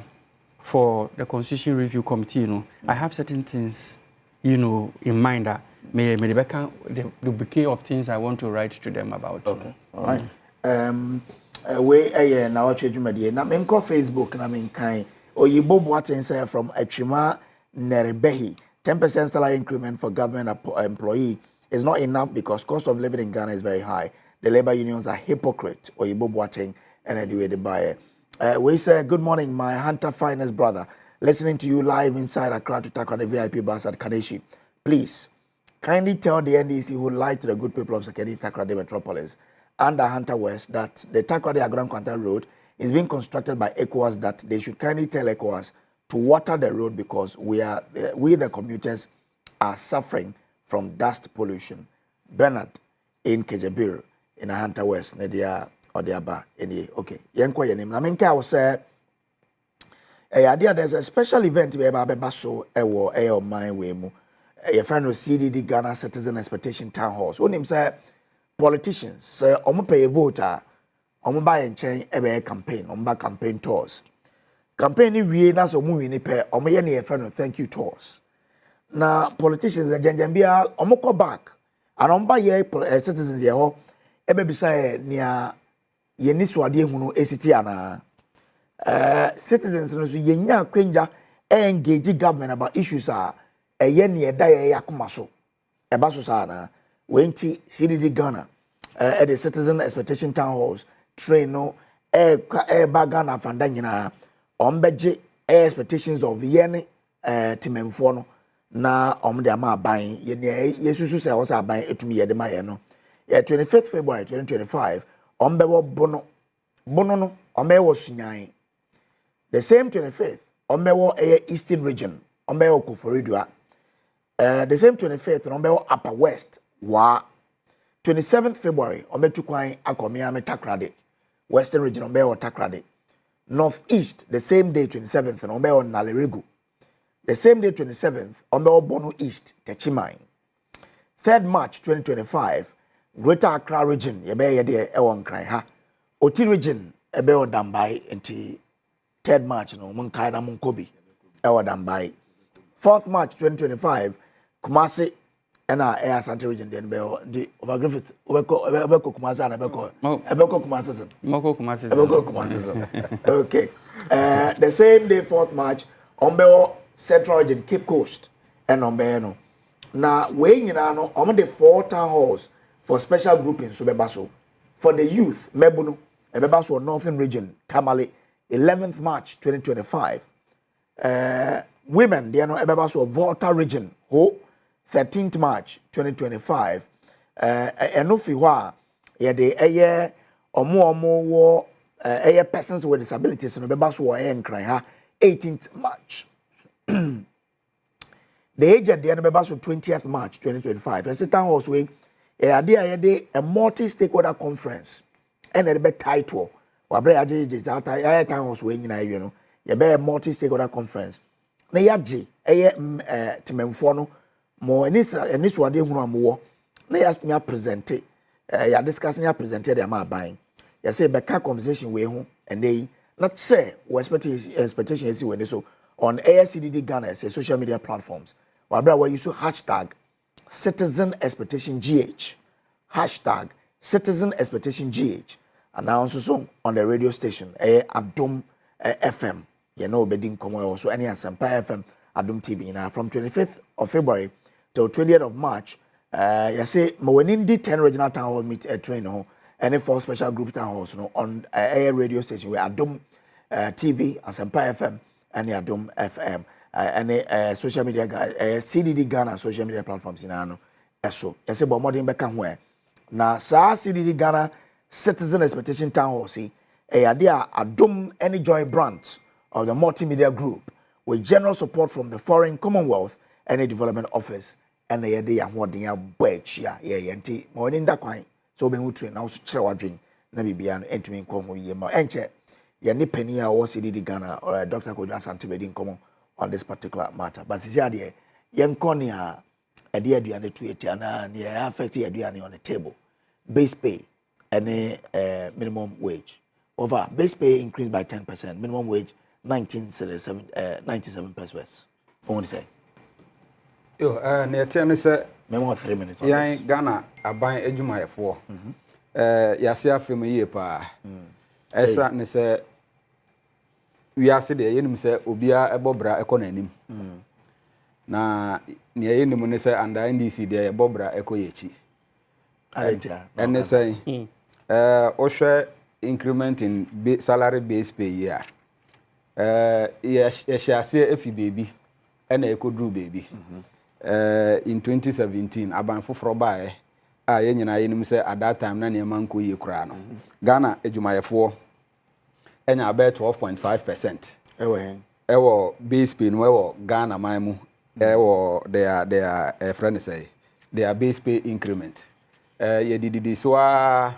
for the Constitution Review Committee. I have certain things, in mind that may the bouquet of things I want to write to them about. Okay, all right. We Nnawotwe Dwumadie na me nko Facebook na me nkan Oyibo Boateng say from Achima Nerebehi 10% salary increment for government employee is not enough because cost of living in Ghana is very high. The labor unions are hypocrite. Oyibo Boateng and anyway the buyer. We say good morning, my Hunter finest brother. Listening to you live inside Accra to Takra the VIP bus at Kaneshi. Please kindly tell the NDC who lied to the good people of Sekedi Takrade Metropolis under Hunter West that the Takrade Agram Kwanta Road is being constructed by ECOWAS, that they should kindly tell ECOWAS to water the road because we the commuters are suffering from dust pollution. Bernard in Kejabir in Hunter West, Nedia Odiaba in okay. Yenko yenim. Na minka will say there's a special event where Babaso ewo my way mu. Your friend of CDD Ghana Citizen Expectation Town Halls. When him say politicians say omo pay a voter, omo buy and change a campaign, omo buy campaign tours. Campaign ni wie na so mu wi ni pay omo ye na your friend of thank you tours. Na politicians janjambia omo go back and omo buy ye citizens ye ho ebe bisa nia ye ni suade hunu esiti ana. Citizens no so ye nya kwenja engage government about issues yen ye da ye yakoma so eba so sana wenti CDD Ghana at the Citizen Expectation Town Halls train no ba Ghana fanda nyina ombeje expectations of yen timemfo no na de ama ban ye yesusu se wo sa ban etumi ye de ma ye no 25th February 2025 ombebo bono no ombewo sunyan the same 25th ombewo Eastern Region ombewo Koforidua. The same 25th, Nombe Upper West, wa 27th February, Ombe Tukwain Akomia Takrade, Western Region Ombe Takrade, Northeast, the same day 27th, Ombe Nalerigu, the same day 27th, Ombe Bono East, Techimai, 3rd March 2025, Greater Accra Region, Yebe Yede Ewon Krai ha, Oti Region, Ebe Dambai, enti 3rd March, no Munkaina Munkobi, Ewa Dambai, 4th March 2025, Kumasi and our Air Santa region, then the over Griffith, Obeko Kumasi and Ebeko Kumasi. Moko Kumasi. Okay. The same day, 4th March, Ombeo Central Region, Cape Coast, and Ombeano. Now, weighing in on the 4 town halls for special groupings, Subebaso. For the youth, Mebuno, Ebebaso Northern Region, Tamale, 11th March 2025. Women, they are no Ebebaso Volta Region, Ho. 13th March 2025 enofiwa ye de eye omo persons with disabilities no beba so ye nkran ha 18th March the age at the end beba so 20th March 2025 and sit down also we a multi stakeholder conference and a be title wa bre ajeje after ya time also we nyina you know ye be multi stakeholder conference na yaje timemfo no mo enis wade hunu amwo na ya present ya discussing ya presented ya ma ban ya say be conversation we hu and they not say we expectation is we so on ASCDD Ghana as social media platforms wabra we use hashtag citizen expectation GH hashtag citizen expectation GH and now also on the radio station Adom FM you know bedin komo also any Asempa FM Adom TV now from 25th of February till 20th of March, you say, Mwenindi 10 regional town hall meet a train home, any 4 special group town halls no on air radio station we Adom TV Asempa FM and Adom FM any social media CDD Ghana social media platforms in ano eso yese bo modern beka ho na sa CDD Ghana citizen expectation town hall see ade a Adom any joy branch of the multimedia group with general support from the Foreign Commonwealth and Development Office and the idea what they are bechia yenti mo ni ndakwan so be hu train na so kire wadwen na bibia no entumi nko ho ye ma enche ye ni pani a wo CDD Ghana or Dr. Kojo Asante be din komo on this particular matter but sisi ade ye nko ni a ade aduane tu etia na ne affect aduane on the table base pay and minimum wage over base pay increased by 10%, minimum wage 97 pesos. What say? Yo, near 10 say, Memo 3 minutes. Yeah, Ghana, I buy a Juma for. Yasia film a year pa. Esa ne say, we are said the enemy say, Ubia a bobra economy. Na near any money say, and I NDC there, bobra eco yechi. And they say, Osha increment in salary base pay year. Yes, I say if you baby, and I could do baby. In 2017, Aban for buy. I say at that time, Nani Manco ye crown. Ghana, Ejumaya 4, and I bet 12.5%. Ewo base pay, no Ghana, Maimu, ewo their friend say, their base pay increment. Ye did this wa.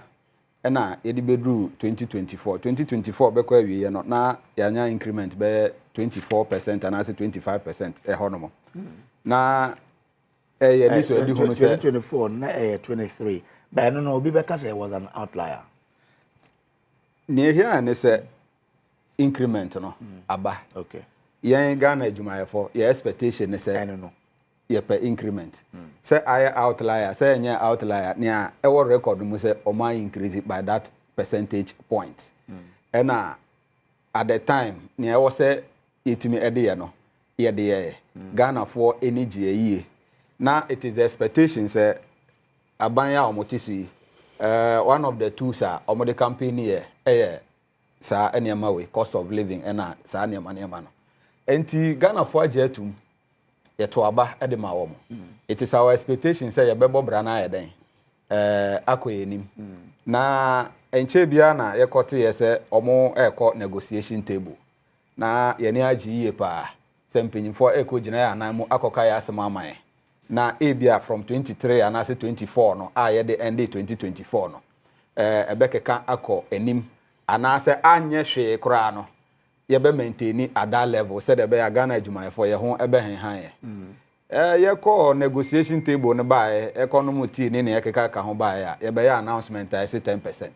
Na yedi bedru 2024 bekwa wie no na yanya increment be 24% and as 25% honomo na yedi so edi hunu say 2024 na 23 but no obi beka say was an outlier ne here ne say increment no aba okay yen Ghana adwumayefo your expectation ne say no ye per increment say I outlier say nya outlier nia ewo record mu say o ma increase it by that percentage point and at the time nia ewo say yetimi ede ye no ye de ye Ghana for energy ye na it is the expectation say abanya omotisi one of the tools are omode campaign here sa eniama we cost of living and sa eniama no enti Ghana for ajetum yeto aba edema wo mo it is our expectation say ye bebo bra na yeden akoyenim na enche bia na ye kote ye say omo eko negotiation table na ye ni agi ye pa se mpanyimfo eko gina ya nan mu akoka ya asema aman na ebia from 23 and as 24 no ye the end 2024 no ebekeka akọ enim ana se anye hwe kura no ye be maintain at that level said the be Ghana adwumayefo ye ho ebe henhan ye ko negotiation table no ba economy tea ni ne ekeka ka ho ba ye be ya announcement I say 10%.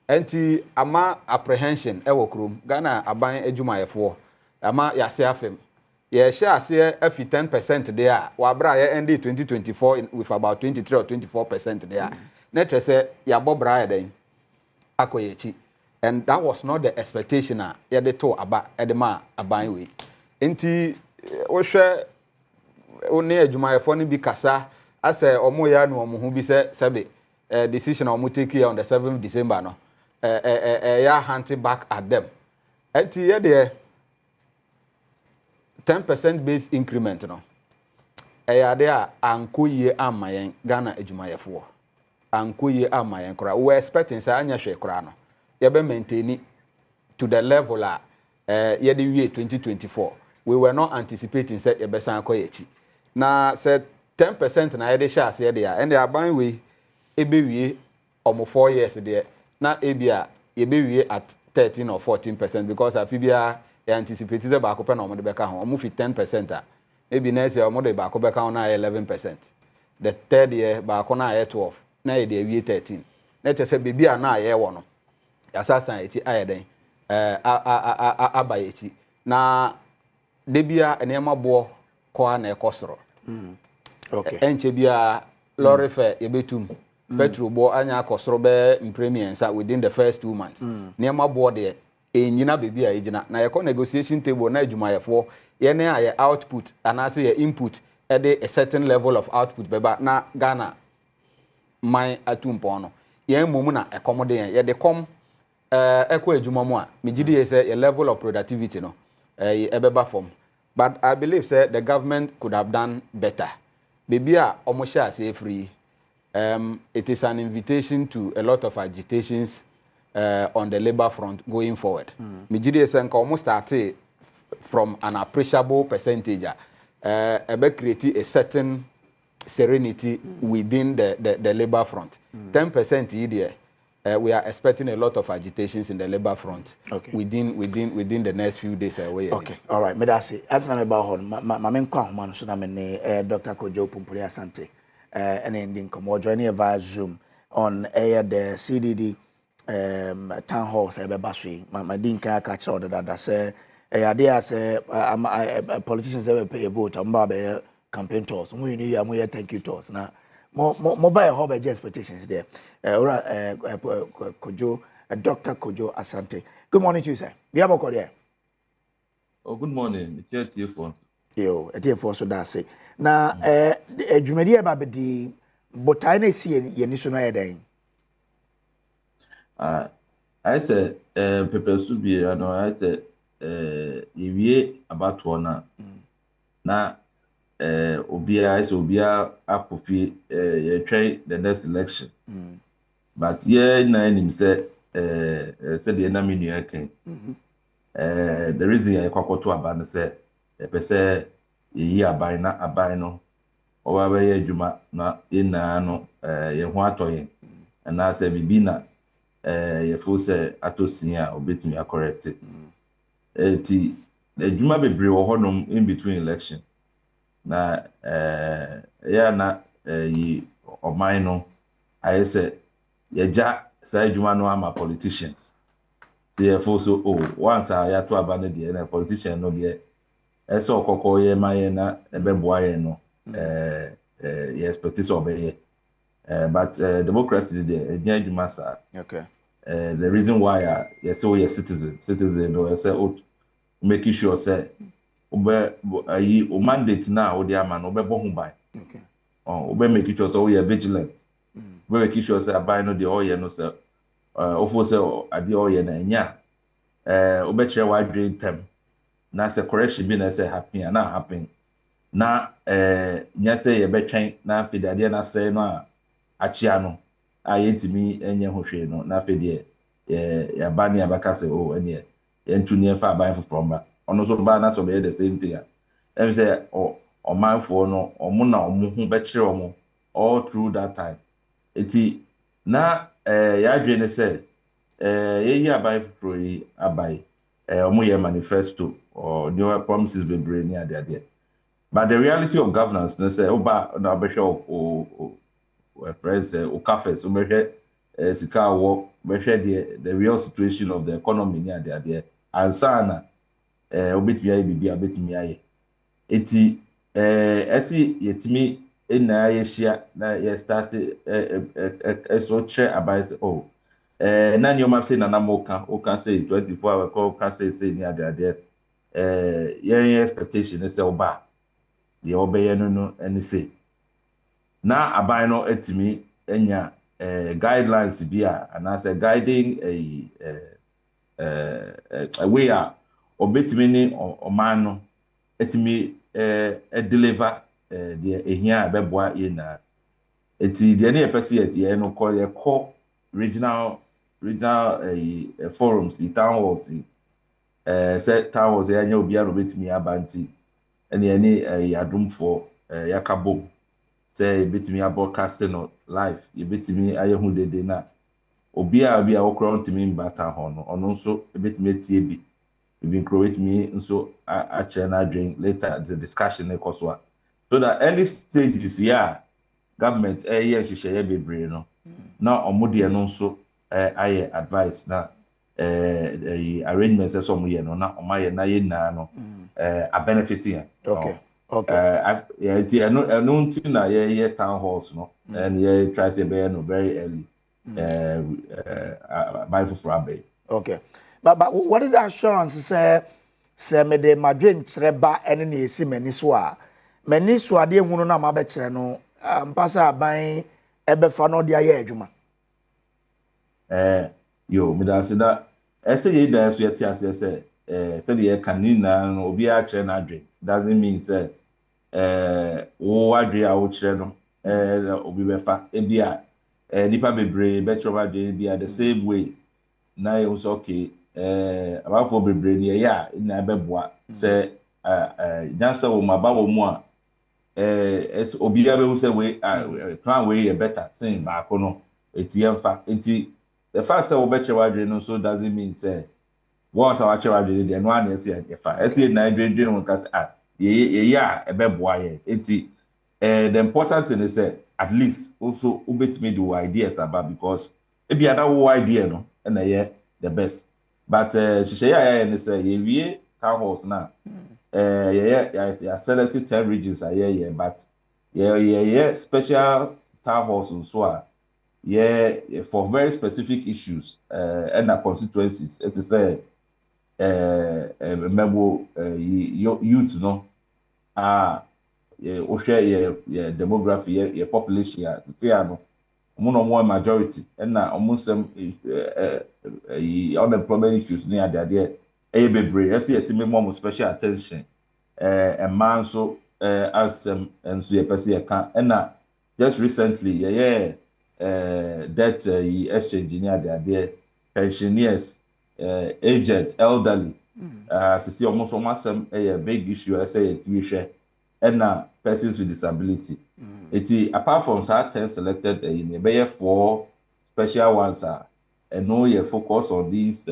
Enti ama apprehension e wo krom Ghana aban adwumayefo ama ya se afem ye share ase afi 10% there wa bra ye end 2024 with about 23 or 24% there na say ya bobra ye den akoyechi. And that was not the expectation yede to aba edema aban we enti wo hwe oni adwumayefo ni bi kasa ase omo ya no omo hu bi se sebe decision omo take here on the 7th December no ya hunting back at them enti yede 10% base increment no yade a ankoye amayen Ghana adwumayefo ankoye amayen kora we expecting say anya hwe kora no be maintain to the level year 2024 we were not anticipating say ye besan akoyechi na say 10% na yede share say there and the aban we ebewie omo 4 years there na ebia ye bewie at 13 or 14% because afibia ye anticipate say ba ko pe na omo de beka ho omo fi 10% maybe next year omo de ba ko beka ho na 11%. The third year ba ko na 12 na ye de wie 13 na te say bibia na ye wo no asasa eti ayeden abayechi na debia enema bo ko na ekosoro okay enche bia lorry fare yebetum petrol bo anya akosoro be premiums within the first 2 months nema bo de enyina bebia ejina na yeko negotiation table na adwumayefo ye ne aye output anase ye input e de a certain level of output beba na Ghana my atumpo no yen mum na ekomode yen ye de kom ekwa adwuma mu a megidi say a level of productivity no ebeba form. But I believe say the government could have done better. Baby a omo share say free. It is an invitation to a lot of agitations on the labor front going forward. Megidi say nka omo start from an appreciable percentage. Create a certain serenity within the labor front. 10% here. We are expecting a lot of agitations in the labor front within the next few days away. Okay, all right. Me that's it. As na me ba ho, ma me nkwa ho no so na me ne Dr. Kojo Pumpuri Asante and ending come joining via Zoom on the CDD town hall say be baswe. Ma din kan ka kira odada say ade say politicians they pay a vote am ba be campaign tours. Mo you know you thank you tours na mobile hub expectations there. Kojo, Dr. Kojo Asante. Good morning to you, sir. We have a call there. Oh, good morning. It's TF4. Yo, TF4 so that's it. Now, Jumedi about the botane see yenisuna yedai. I said, Pepe Subi, I said, ye about one now. Obia apofi try the next election. But nine him said the enemy new ken. The reason I kwakoto aban say say ye aban na aban no oba be adwuma na ina no ye ho atoye na say bibi na ye fo say atosin a obetumi correct. Ti the adwuma bebre wo honom in between election. Na na yi oman no aye say yeja say adwuma no ama politicians say for so once ya to abane de na politician no de ese okoko ye maye na ebeboa ye no ye expect so obeye but democracy de adwuma sa okay the reason why you say we are citizen no say making sure say ayi o mandate na o de ama no be bo hu ban okay o be make sure so we are vigilant we make sure say aban no de o ye no say o fo say ade o ye na nya o be kire wa dream tem na say correction bi na say happen na happen na nya say ye be twen na fe de ade na say no a chia no a ye ntimi enye ho hwe no na fe de ya ba ne abaka say o ene ye ntuni e fa aban from ba ono so ba na so be the same thing em say o manfo no omo na omo hu be kire omo all through that time eti na ya dwe ne say ye yi abai fro yi abai omo ye manifesto or new promises be brain ni ade but the reality of governance no say oba na be hwe president o cafes o be hwe sika wo be hwe the real situation of the economy ni ade ansana obetimi aye bibia obetimi aye eti esi yetimi na ye shia na ye start so che about na ni o ma say na moka o can say 24 hour call can say ni ade ye expectation say oba the obeye no any say na aban no etimi enya guidelines bia and as a guiding a way obetimi ni oman no etimi deliver the ehia abeboa ye na eti de na yepese ye no call ye call regional forums the town halls say town halls anya obi a obetimi abanti ene Adom for yakabom say betimi broadcast no live ye betimi aye hu dede na obi a okro ntimi mbata ho no ono nso betimi tie bi even create me nso a na drink later the discussion ekoswa so that early stages government ye hihye bebre no na omode no nso aye advice na arrangements so mo ye no na omaye na ye na no a benefiting okay no until na ye town halls no and ye try to be no very early by for Abbey. Okay. But what is the assurance say me de madwen kire ba ene na esi mani so a mani so ade ehunu na ma be kire no mpasa aban ebe fa no de aye adwuma Yo, me da say that ye da so yeti ase say say the kanina no obi a kire na adwen doesn't mean say wo adwe a wo kire no obi befa e bia nipa bebre be kire adwen bia the same way na you so okay abafo bebre ni ya na beboa say jansa wo maba wo mu a obi a be wo say we plan we e better thing ba ko no etiemfa enti the fact say we be kire adwen no so doesn't mean say once our child did the one is here if I see na dwen on cause yeah e be boa ye enti the important thing is at least also ubetime do ideas about because e be other idea no na ye the best but she ya say ye wie town halls na yeah selected 10 regions are but yeah special town halls so are for very specific issues and the constituencies it is member youth no o share demography your population ya see no more majority and na some unemployment issues near there bebre see etime more special attention and man so as and so person can and na just recently that exchange near there pensioners aged, elderly, see almost a big issue. I say it and persons with disability. Apart from that 10 selected in a 4 special ones are and no you focus on these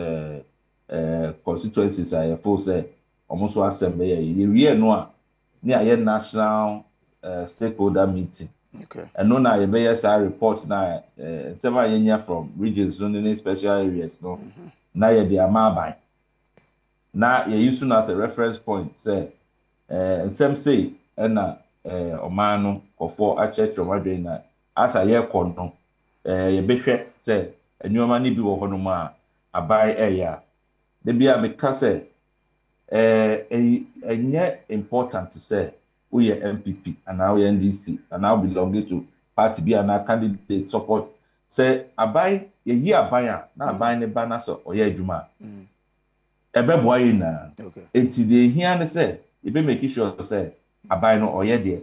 constituencies. I say almost assembly. You know near national stakeholder meeting. Okay. And no na you reports now several years from regions in special areas. No. Na ye de amaban na ye use as a reference point say some say na oman no kofo a church omadwen na asa ye konton ye behwe say enyoma ni bi wo hono ma aban eya de bia me ka say enye important say we ye MPP and now we NDC and now belong to party bi and candidate support say aban ye yi aban na aban ne ba na so oye adwuma ebe boy na enti de hia ne say e be make sure say aban no oye de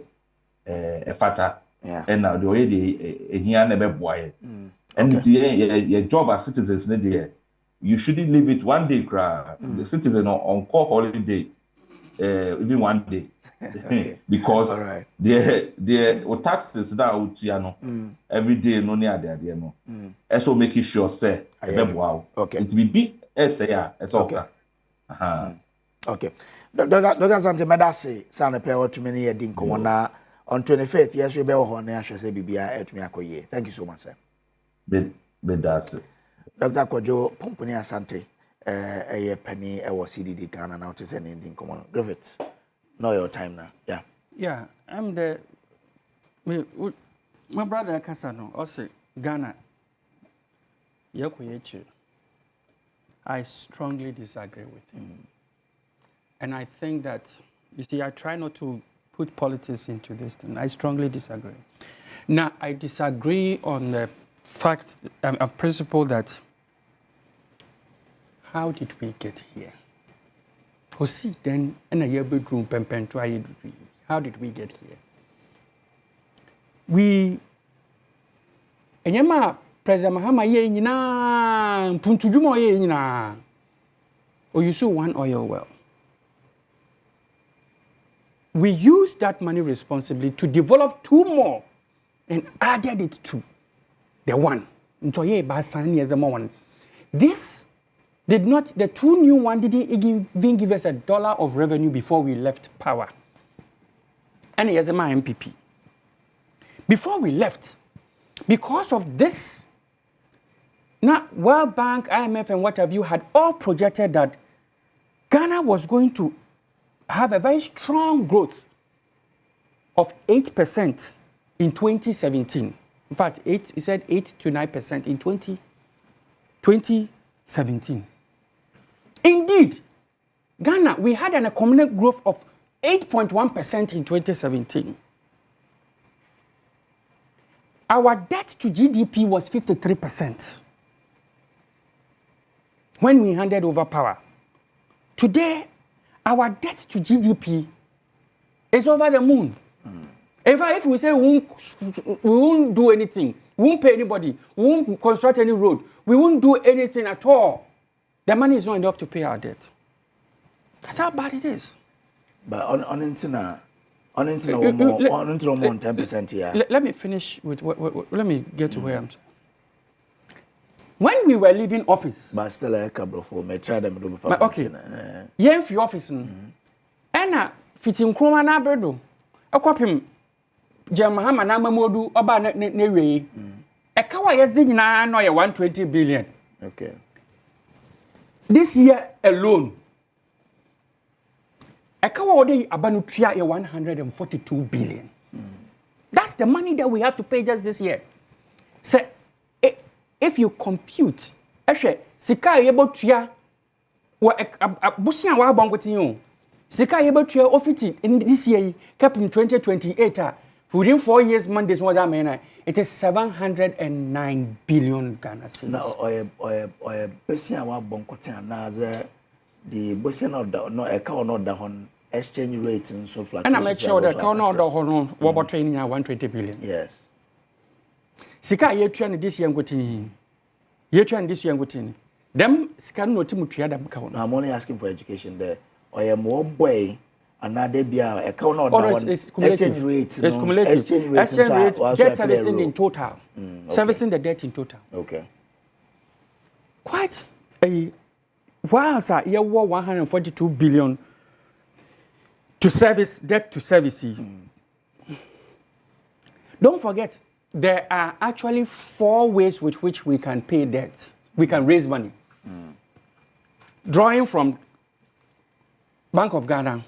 efata and now the oye de hia na be boy and your job as citizens ne there you shouldn't leave it one day cry the citizen on call holiday even one day because the taxes that out no every day no near there no so making sure say wow okay it will be say it's okay okay Dr. Sante medase sana pe what many year din ko na on 25th yes we be ho na ahwe say bibia etumi akoye thank you so much sir medase Dr. Kojo Pomponi Asante a penny a was CDD Ghana now to send in common. Griffiths, know your time now. Yeah. Yeah, I'm my brother Kasano, also Ghana. I strongly disagree with him. And I think that, you see, I try not to put politics into this thing. I strongly disagree. Now, I disagree on the fact, a principle that how did we get here? Hosi then in a year bedroom how did we get here? We Enyama President Mahama ye nyina puntujumo ye nyina or you saw one oil well. We used that money responsibly to develop 2 more and added it to the one. This did not, the 2 new one didn't even give us $1 of revenue before we left power. And here's my MPP. Before we left, because of this, now World Bank, IMF, and what have you had all projected that Ghana was going to have a very strong growth of 8% in 2017. In fact, he said 8 to 9% in 2017. Indeed, Ghana, we had an economic growth of 8.1% in 2017. Our debt to GDP was 53%. when we handed over power. Today, our debt to GDP is over the moon. In fact, if we say we won't do anything, we won't pay anybody, we won't construct any road, we won't do anything at all, the money is not enough to pay our debt. That's how bad it is. But on 10% here. Let me finish with let me get to where I'm saying. When we were leaving office, but still a couple for me try them do before. Okay. Yeah, for office. Ena fitim kroma na bredo. Akwapim Jamahama na mamodu oba ne we. Eka wa yezi nyina no ye 120 billion. Okay. This year alone, eka wa ode abanu tua ye 142 billion. That's the money that we have to pay just this year. So if you compute, sika yebo tua wa busia wa bongoti yo. Sika yebo tua ofiti in this year cap in 2028 within 4 years Mondays was it is 709 billion Ghana cedis. Now oye busia wa bongoti na the busia no eka no da hon exchange rate and so flat. And I make sure that no da hon wo bo training 120 billion. Yes. Sika ye tua this year ngoti. Ye tua this year ngoti. Them sika no timu tua da ka no. I'm only asking for education there. Oye more boy another bia e ka no exchange rate. It's cumulative. Exchange rate debt servicing in total. Okay. Servicing the debt in total. Okay. Quite a whilst ye 142 billion to service debt to service. Don't forget there are actually 4 ways with which we can pay debt. We can raise money. Drawing from Bank of Ghana,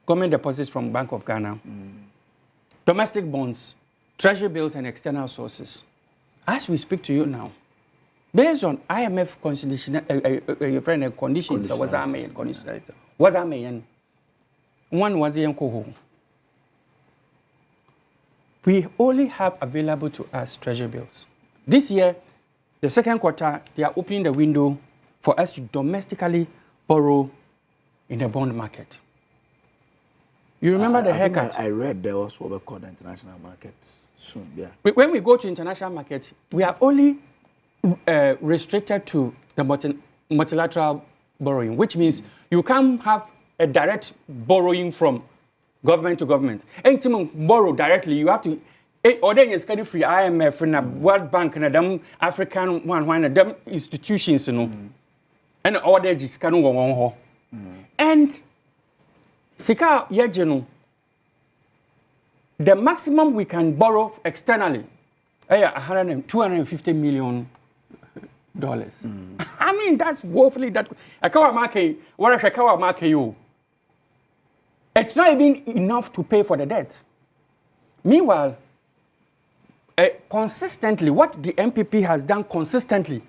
government deposits from Bank of Ghana, domestic bonds, treasury bills, and external sources. As we speak to you now, based on IMF conditions, what's our main conditions? What's our main? One was the we only have available to us treasury bills. This year, the second quarter, they are opening the window for us to domestically borrow in the bond market. You remember the haircut? I read there was what we call the international market soon. Yeah. When we go to international market, we are only restricted to the multilateral borrowing, which means you can't have a direct borrowing from government to government. Anytime borrow directly, you have to. Or then it's kind of free IMF and World Bank and them African one them institutions, you know, and order just can go. And sika yejeno, the maximum we can borrow externally, $250 million. I mean, that's woefully that. It's not even enough to pay for the debt. Meanwhile, consistently, what the MPP has done consistently,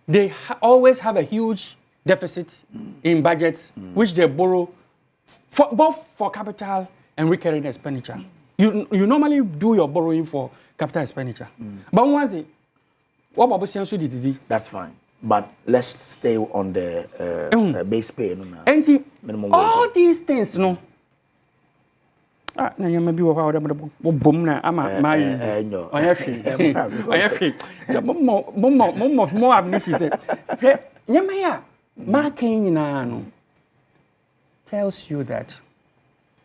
they always have a huge deficit in budgets, which they borrow both for capital and recurring expenditure. You normally do your borrowing for capital expenditure. But once that's fine. But let's stay on the base pay. And all these things, no. Na maybe we have boom na ama my no. More amnesia said. Yamaya marking no tells you that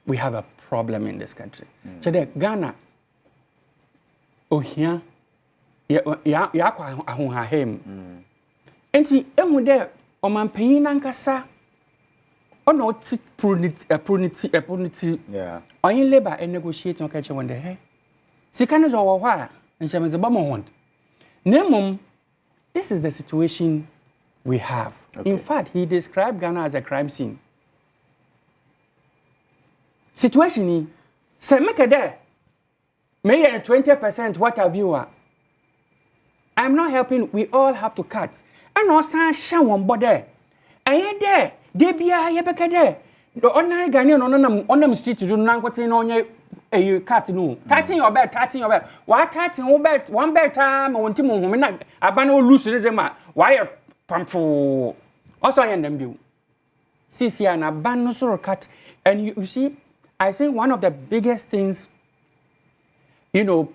we have a problem in this country. So the Ghana ohia ya kwa ahunhahem. Enti emu de omanpanyin nankasa ono ti prunity yeah oyin labor and negotiate on catch one day hey sikane zo wo hwa nhyemeze ba mo hon nemum this is the situation we have. Okay. In fact, he described Ghana as a crime scene. Situation say make a there may 20% what have you are. I'm not helping, we all have to cut. And also share one body. And there, they be a yebeka there. The ordinary Ghanaian on them street to do nankotin on your cat no. Tighten your bed, tighten your bed. Why tighten your bed? One bed time or 1 timon woman. Abano loosenism. Why a pampo? Also, I end them do. See, and abandon sort of cat. And you see, I think one of the biggest things,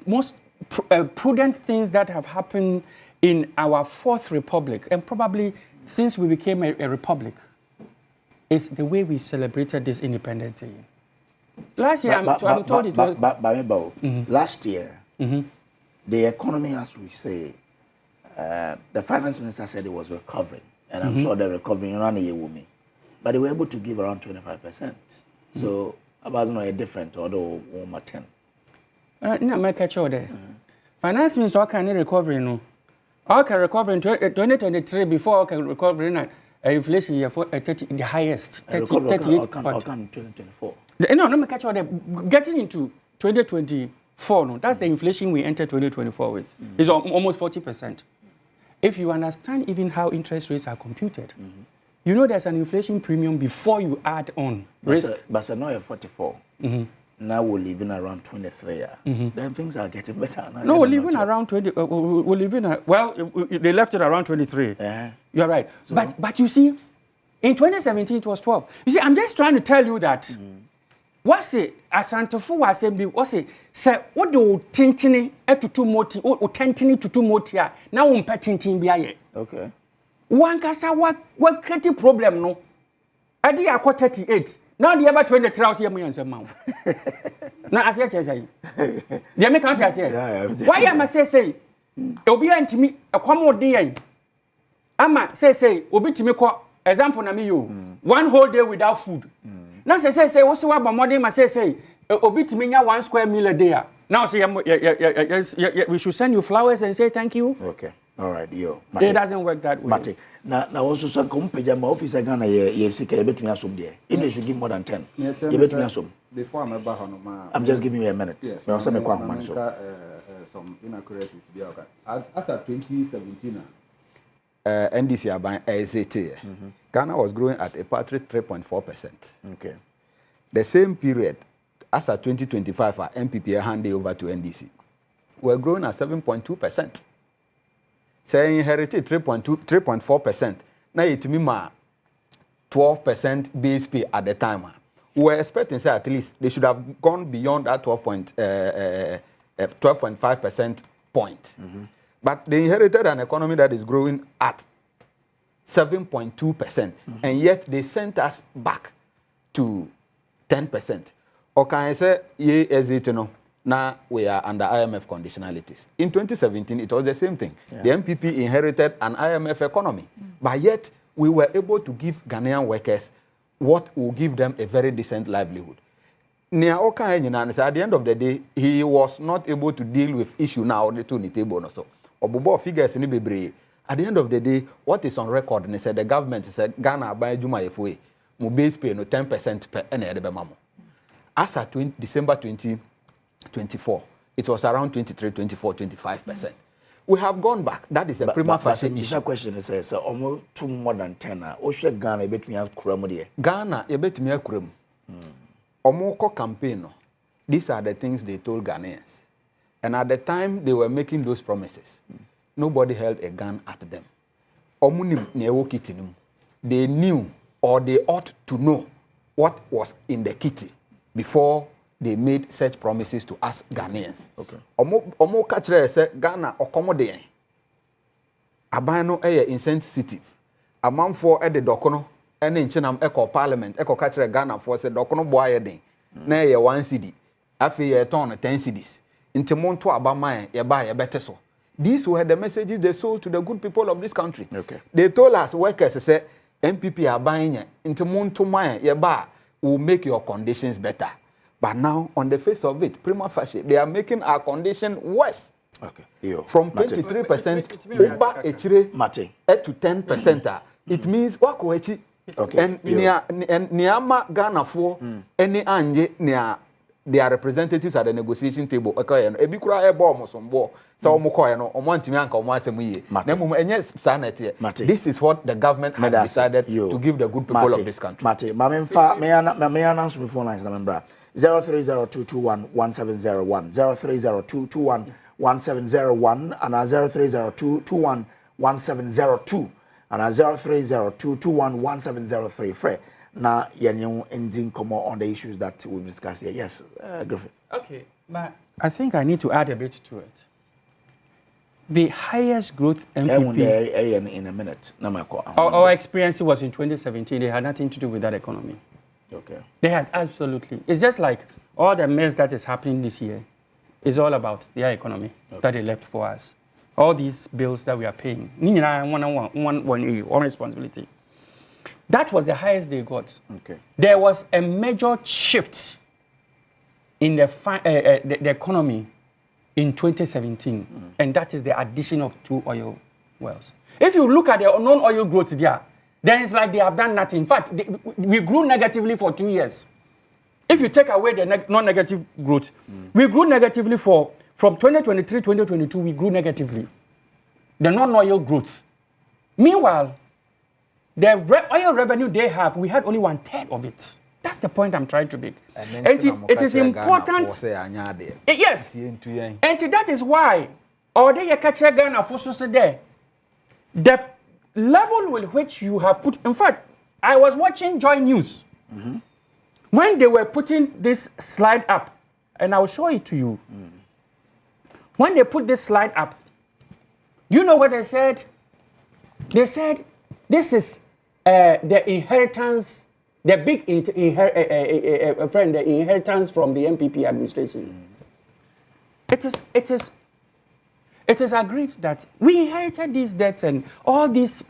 most prudent things that have happened in our 4th republic, and probably since we became a republic, is the way we celebrated this Independence Day. Last year, I'm told it was... Last year, the economy, as we say, the finance minister said it was recovering. And I'm sure they're recovering around a year with me. But they were able to give around 25%. So, about a different, although 1 or 10. No, my catch order. Finance minister, I can't recover, I can recover in 2023 before I can recover in inflation year for the highest. 38%. 2024. No, my catch order. Getting into 2024, no, that's the inflation we entered 2024 with. It's almost 40%. If you understand even how interest rates are computed, you know there's an inflation premium before you add on risk. But now you're 44. Now we're living around 23. Then things are getting better. No, we're living around 20. We're living, they left it around 23. You're right. So, but you see, in 2017, it was 12. You see, I'm just trying to tell you that. What's it? Asantofo Assembly, what's it? Say, what do tintini to 2 moti, or tintini to 2 motia? Now, tintin biaye. Okay. One kasa what creative problem no? I did a 38. Now the other 23 years a month. Now I say, the American say, why am I say, it'll be to me a common day. Ama say, will be to me example na me you 1 whole day without food. Now say, what's the one more day? I say, obi to me 1 square meal a day. Now say, we should send you flowers and say thank you. Okay. All right, yo. It doesn't work that way. Mate. Now also some company my office Ghana ye sika you bet me assume there. If they should give more than 10. You bet me assume. Before I'm about Hanoma. I'm just giving you a minute. Yes. Me also me kwa man so. Some inaccuracies be okay. As at 2017 NDC by AZT. Ghana was growing at a patch rate 3.4%. Okay. The same period as at 2025 our MPP handed over to NDC. We're growing at 7.2%. Say inherited 3.4%. Now it means 12% base pay at the time. We were expecting say at least they should have gone beyond that 12.5% point. But they inherited an economy that is growing at 7.2%, and yet they sent us back to 10%. Or can I say, now we are under IMF conditionalities. In 2017, it was the same thing. The MPP inherited an IMF economy, but yet we were able to give Ghanaian workers what will give them a very decent livelihood. At the end of the day, he was not able to deal with issue now on the table. So, figures in the at the end of the day, what is on record? And said the government said Ghana by Juma FOA, mu base pay no 10% per annum. As at December 2024, it was around 23, 24, 25%. We have gone back. That is a prima facie issue. The question is, almost 2 more than 10. Oshe Ghana, bet me a crumb. Ghana, you bet me a crumb. Omoko campaign. These are the things they told Ghanaians. And at the time they were making those promises, nobody held a gun at them. They knew, or they ought to know, what was in the kitty before they made such promises to us Ghanaians. Okay. Omo kachre say Ghana okomode. Abano insensitive. Amanfo the dokono ene nchenam eko parliament eko kachre Ghana for say dokono boaye den. Na 1 cedi. Afi ye ton 10 cedis. Nti monto abama ye ba ye bete so. These were the messages they sold to the good people of this country. Okay. They told us workers say MPP are buying nti monto man ye ba will make your conditions better. But now, on the face of it, prima facie, they are making our condition worse. Okay. Yo, from 23% over to 10%. It means wako okay. And niama Ghana for any anje nia their representatives at the negotiation table okay no ebi kura e bo mo sombo say omo koye no omo antimi anka omo asem yi na mum enye sanete this is what the government has decided to give the good people of this country mate mamemfa me announce me phone lines na membra 0302211701 0302211701 and 0302211702 and 0302211703 free na yenye ending come on the issues that we've discussed here. Yes, Griffith. Okay, but I think I need to add a bit to it. The highest growth MPP in a minute. Our experience was in 2017. They had nothing to do with that economy. Okay. They had absolutely. It's just like all the mess that is happening this year is all about their economy that they left for us. All these bills that we are paying. One responsibility. That was the highest they got. Okay. There was a major shift in the economy in 2017, and that is the addition of 2 oil wells. If you look at the non-oil growth there, then it's like they have done nothing. In fact, we grew negatively for 2 years. If you take away the non-negative growth, we grew negatively from 2023, 2022, we grew negatively. The non-oil growth. Meanwhile, the oil revenue they have, we had only 1/3 of it. That's the point I'm trying to make. And it is important. Yes. And that is why, the level with which you have put, in fact, I was watching Joy News when they were putting this slide up, and I will show it to you. When they put this slide up, you know what they said? They said, this is the inheritance, the big the inheritance from the MPP administration. It is agreed that we inherited these debts and all these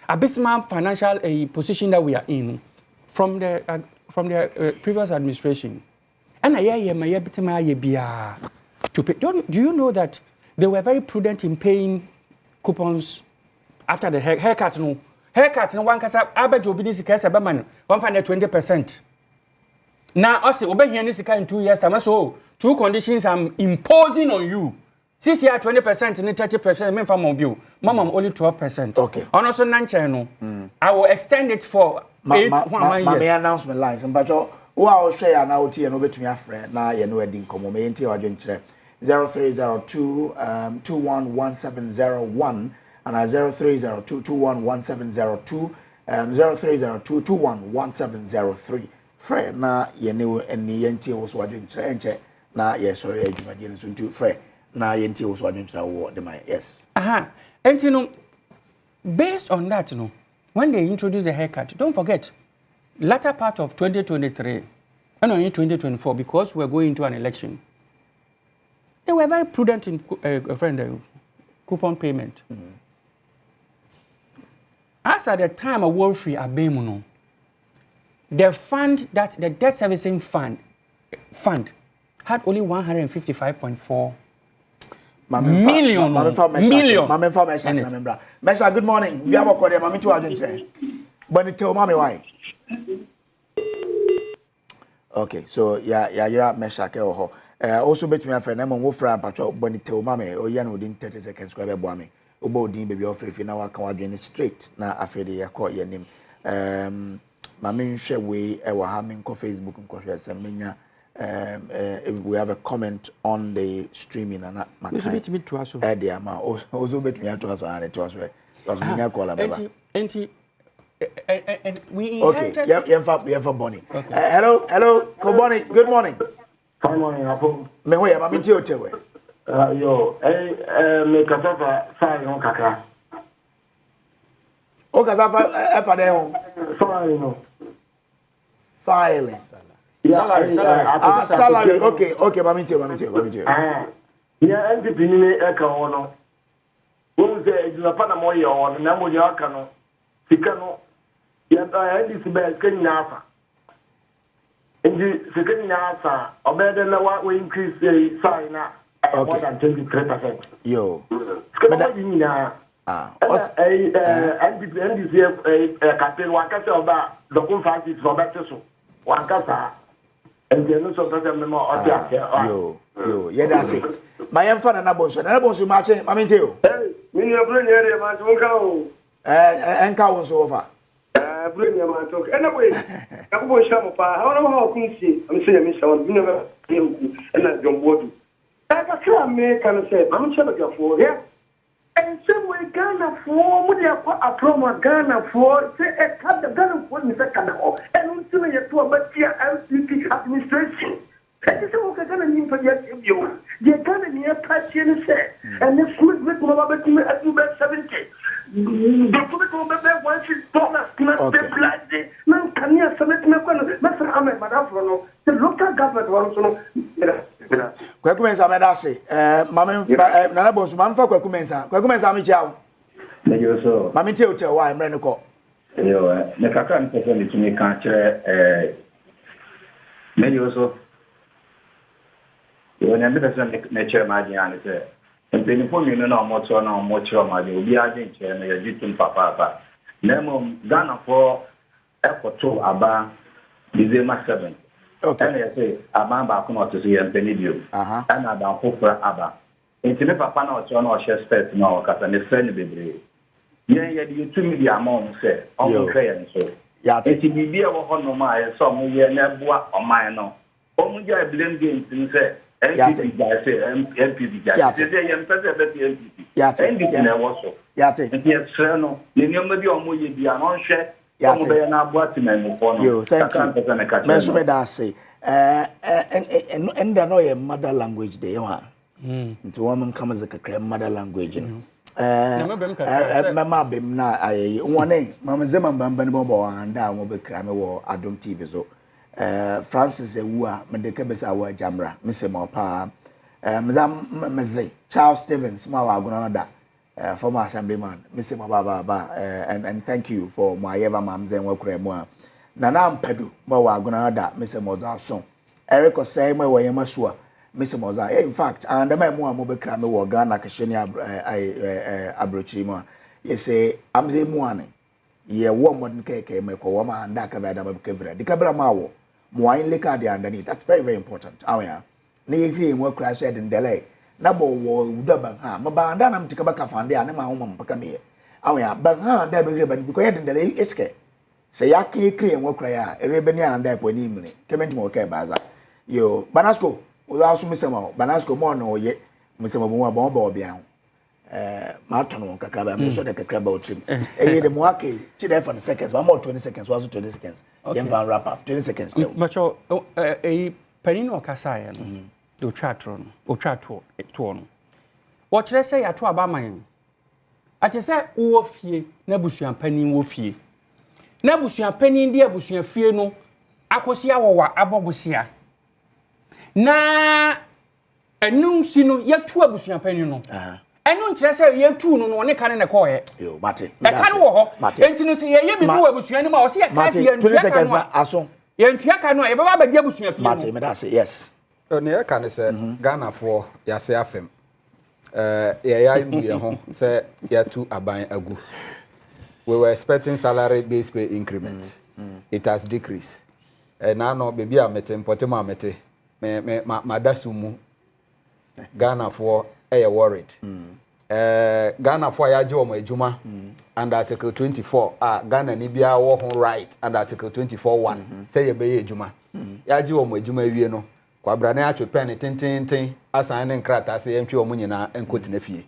abysmal financial position that we are in from the previous administration. And to pay. Do you know that they were very prudent in paying coupons after the haircut? No, haircut no one kasa average obedience kasa be man 120%. Now I say obey here in 2 years time. So 2 conditions I'm imposing on you. This year 20% and 30% mean for mobile. Mama only 12%. Okay. On also non-channel. I will extend it for 8 years. My announcement lines. But who I will share Nnawotwe and over to my friend. Now you know wedding come. Me enti wa dwenkyerɛ 0302 211701 and 0302211702 0302211703. Friend na you know eni enti wo so wa dwenkyerɛ enche na yes sorry adwumadi no so ntu friend. Na yenti was one the my yes. And you know, based on that, you know, when they introduce the haircut, don't forget, latter part of 2023 and only 2024, because we're going into an election, they were very prudent in coupon payment. As at the time of Wolfrey Abemuno, the fund that the debt servicing fund had only 155.4 million. Mesha, good morning. We have a call. Mami to agent. But it tell mommy why. Okay, so you're Mesha ke oho. Also bet me a friend. I'm on Wofra Pacho. But it tell mommy. Oh, you know, within 30 seconds. Go ahead, boy. Obo din baby offer if you now can walk in straight. Na afraid they call your name. Mami share way. I will have me on Facebook and share some menya. If we have a comment on the streaming and that also bet me to us and we okay yeah Bonnie. Hello Bonnie, good morning. Good morning, Apo. Me we am minti otewe. Yo me kasafa sai on kaka. O kasafa e fa de ho. Sorry no. Filing. Salary. Salary. Okay, mami tio. Yeah, NPP ni eka ono. Wo se ejuna pa na moye ono na mo ya aka no. Sika no. Ya NDC be kenya afa. Ndi sika nya afa, obede na wa increase sai na more than 23%. Yo. Sika ni na NDC campaign wa kase oba dokun fancy so better so. Wa kasa And the news of that memo, yo, yeah, that's it. My infant and Nabonso matching, I mean, too. Hey, me, a brilliant area, man, to go. And cows over. Brilliant, man, talk. Anyway, I'm going to show up. I don't know how can see. I'm saying, Miss Shawn, you never and I don't want to. I can't make and say, I'm sure for yeah. And some way Ghana for would have a promo Ghana for say a cut the Ghana for the second hall. And until you to a Batia LCP administration. That is what I'm going to need for you. You're going to need a patch in say. And this would make over to me at 70. The political member wants his dollars not the no can you submit me Mr. Ahmed Madafrono, the local government wants to Kwakumensa medase mama nana bonso mamfa kwakumensa amechao Mejo so mama tie hotel wa emre ne ko yo ne kaka ni pese ni tumi kan kire mejo so yo ne pese ne kire ma dia ne se mpeni po mi no na mo kire ma dia obi agin kire na ya jitum papa na mo Ghana for ekoto aba December 7. Okay. And I say, I'm back on to see and Penidio. And I'm hope for Abba. Into the papa now, John or Shespet now, because I'm a friend baby. Yeah, you 2 million mom said, oh, okay, so. Yeah, it's a baby of one my some year never on my no. Only I blame games and say, MPP guy say, MPP guy. Today, I'm MPP. Yeah, and it's in a wash. Yeah, and yes, sir, no. The number of your be an share. Yo, thank you. Mensume da say and da no your mother language dey wa. Nti woman come as a mother language no. Mama bem na ayi wone mama zema mbamba ne bobo anda wo be kra me wo Adom TV so. Francis ewu a me de ka be sa wa jamra me se ma pa. Meze Charles Stevens ma wa agona da. Former assemblyman, Mr. Mababa, and thank you for my ever mam's and work. Nana Pedu, Bawa Gonada, Mr. Moza, Eric was saying my way, Masua, Mr. Moza. In fact, and the man mobile crame or Ghana Kashania Abrochima. You say, I'm the morning. Ye woman cake, make a woman and Dakavada Kevra, the Cabra Mawo, Moine Licadi underneath. That's very, very important. Oh, yeah. Near work I said in delay. Nabo wo udaba ha mabanda na mtikaba kafande ane ma homa mpaka me awya ba ha da be reba because yede ndele eske se yake kire nwo kra ya erebe ni anda ko ni mre kementi mo ka baza yo Banasco wo aso misema Banasco mo no ye misema bo ba ba obia ho ma tono kakra ba me so de kakra ba otrim de mo ake chi there for the seconds ba mo 20 seconds was 20 seconds then van wrap up 20 seconds macho panino kasaya no do chatron o chatro no what let's say ato abaman ate say wo fie na busuan panin wo fie na busuan panin de abusuan fie no akosia wowa abobosia na enum si no yatu abusuan panin no enu nkyere say yatu no ne kan ne koye yo mate e kan wo ho enti no say ye bi bu abusuan ni ma o say ya kan si yantua 20 seconds na aso yantua kan no ye baba ba di abusuan fie mate me da say yes ne kan say Ghana for ya say afem ya ndu ye ho say yatu aban agu we were expecting salary based pay increment it has decreased now no baby amete mpote ma amete me madasumu Ghana for worried Ghana for ya je omo ejuma under article 24 Ghana ni bia wo ho right under article 24:1 say ye be ye ejuma ya je omo ejuma wie no kwa brane atwe pen tintintin asan ne nkrata say entwe omo nyina enkotena fie.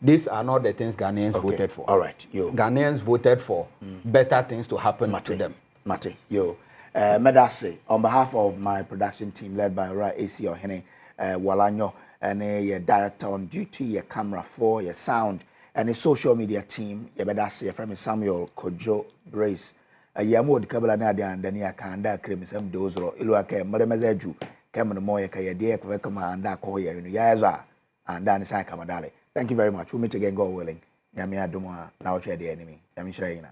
These are not the things Ghanaians voted for. All right, yo. Ghanaians voted for better things to happen to them. Mate, yo. Medase, on behalf of my production team led by Ra AC Ohene Walanyo, and your director on duty, your camera for your sound, and a social media team, your Medase, from Samuel Kojo Brace, a Yamud Kabala Nadia and Dania Kanda, Cremism Dozro, Iluake, Madamazeju, Cameron Moya, Kayadia, Kvekama, and Dakoya, Yaza, and Danisai Kamadale. Thank you very much. We'll meet again, God willing. Yami Adom, Nnawotwe the enemy. Yami Shreina.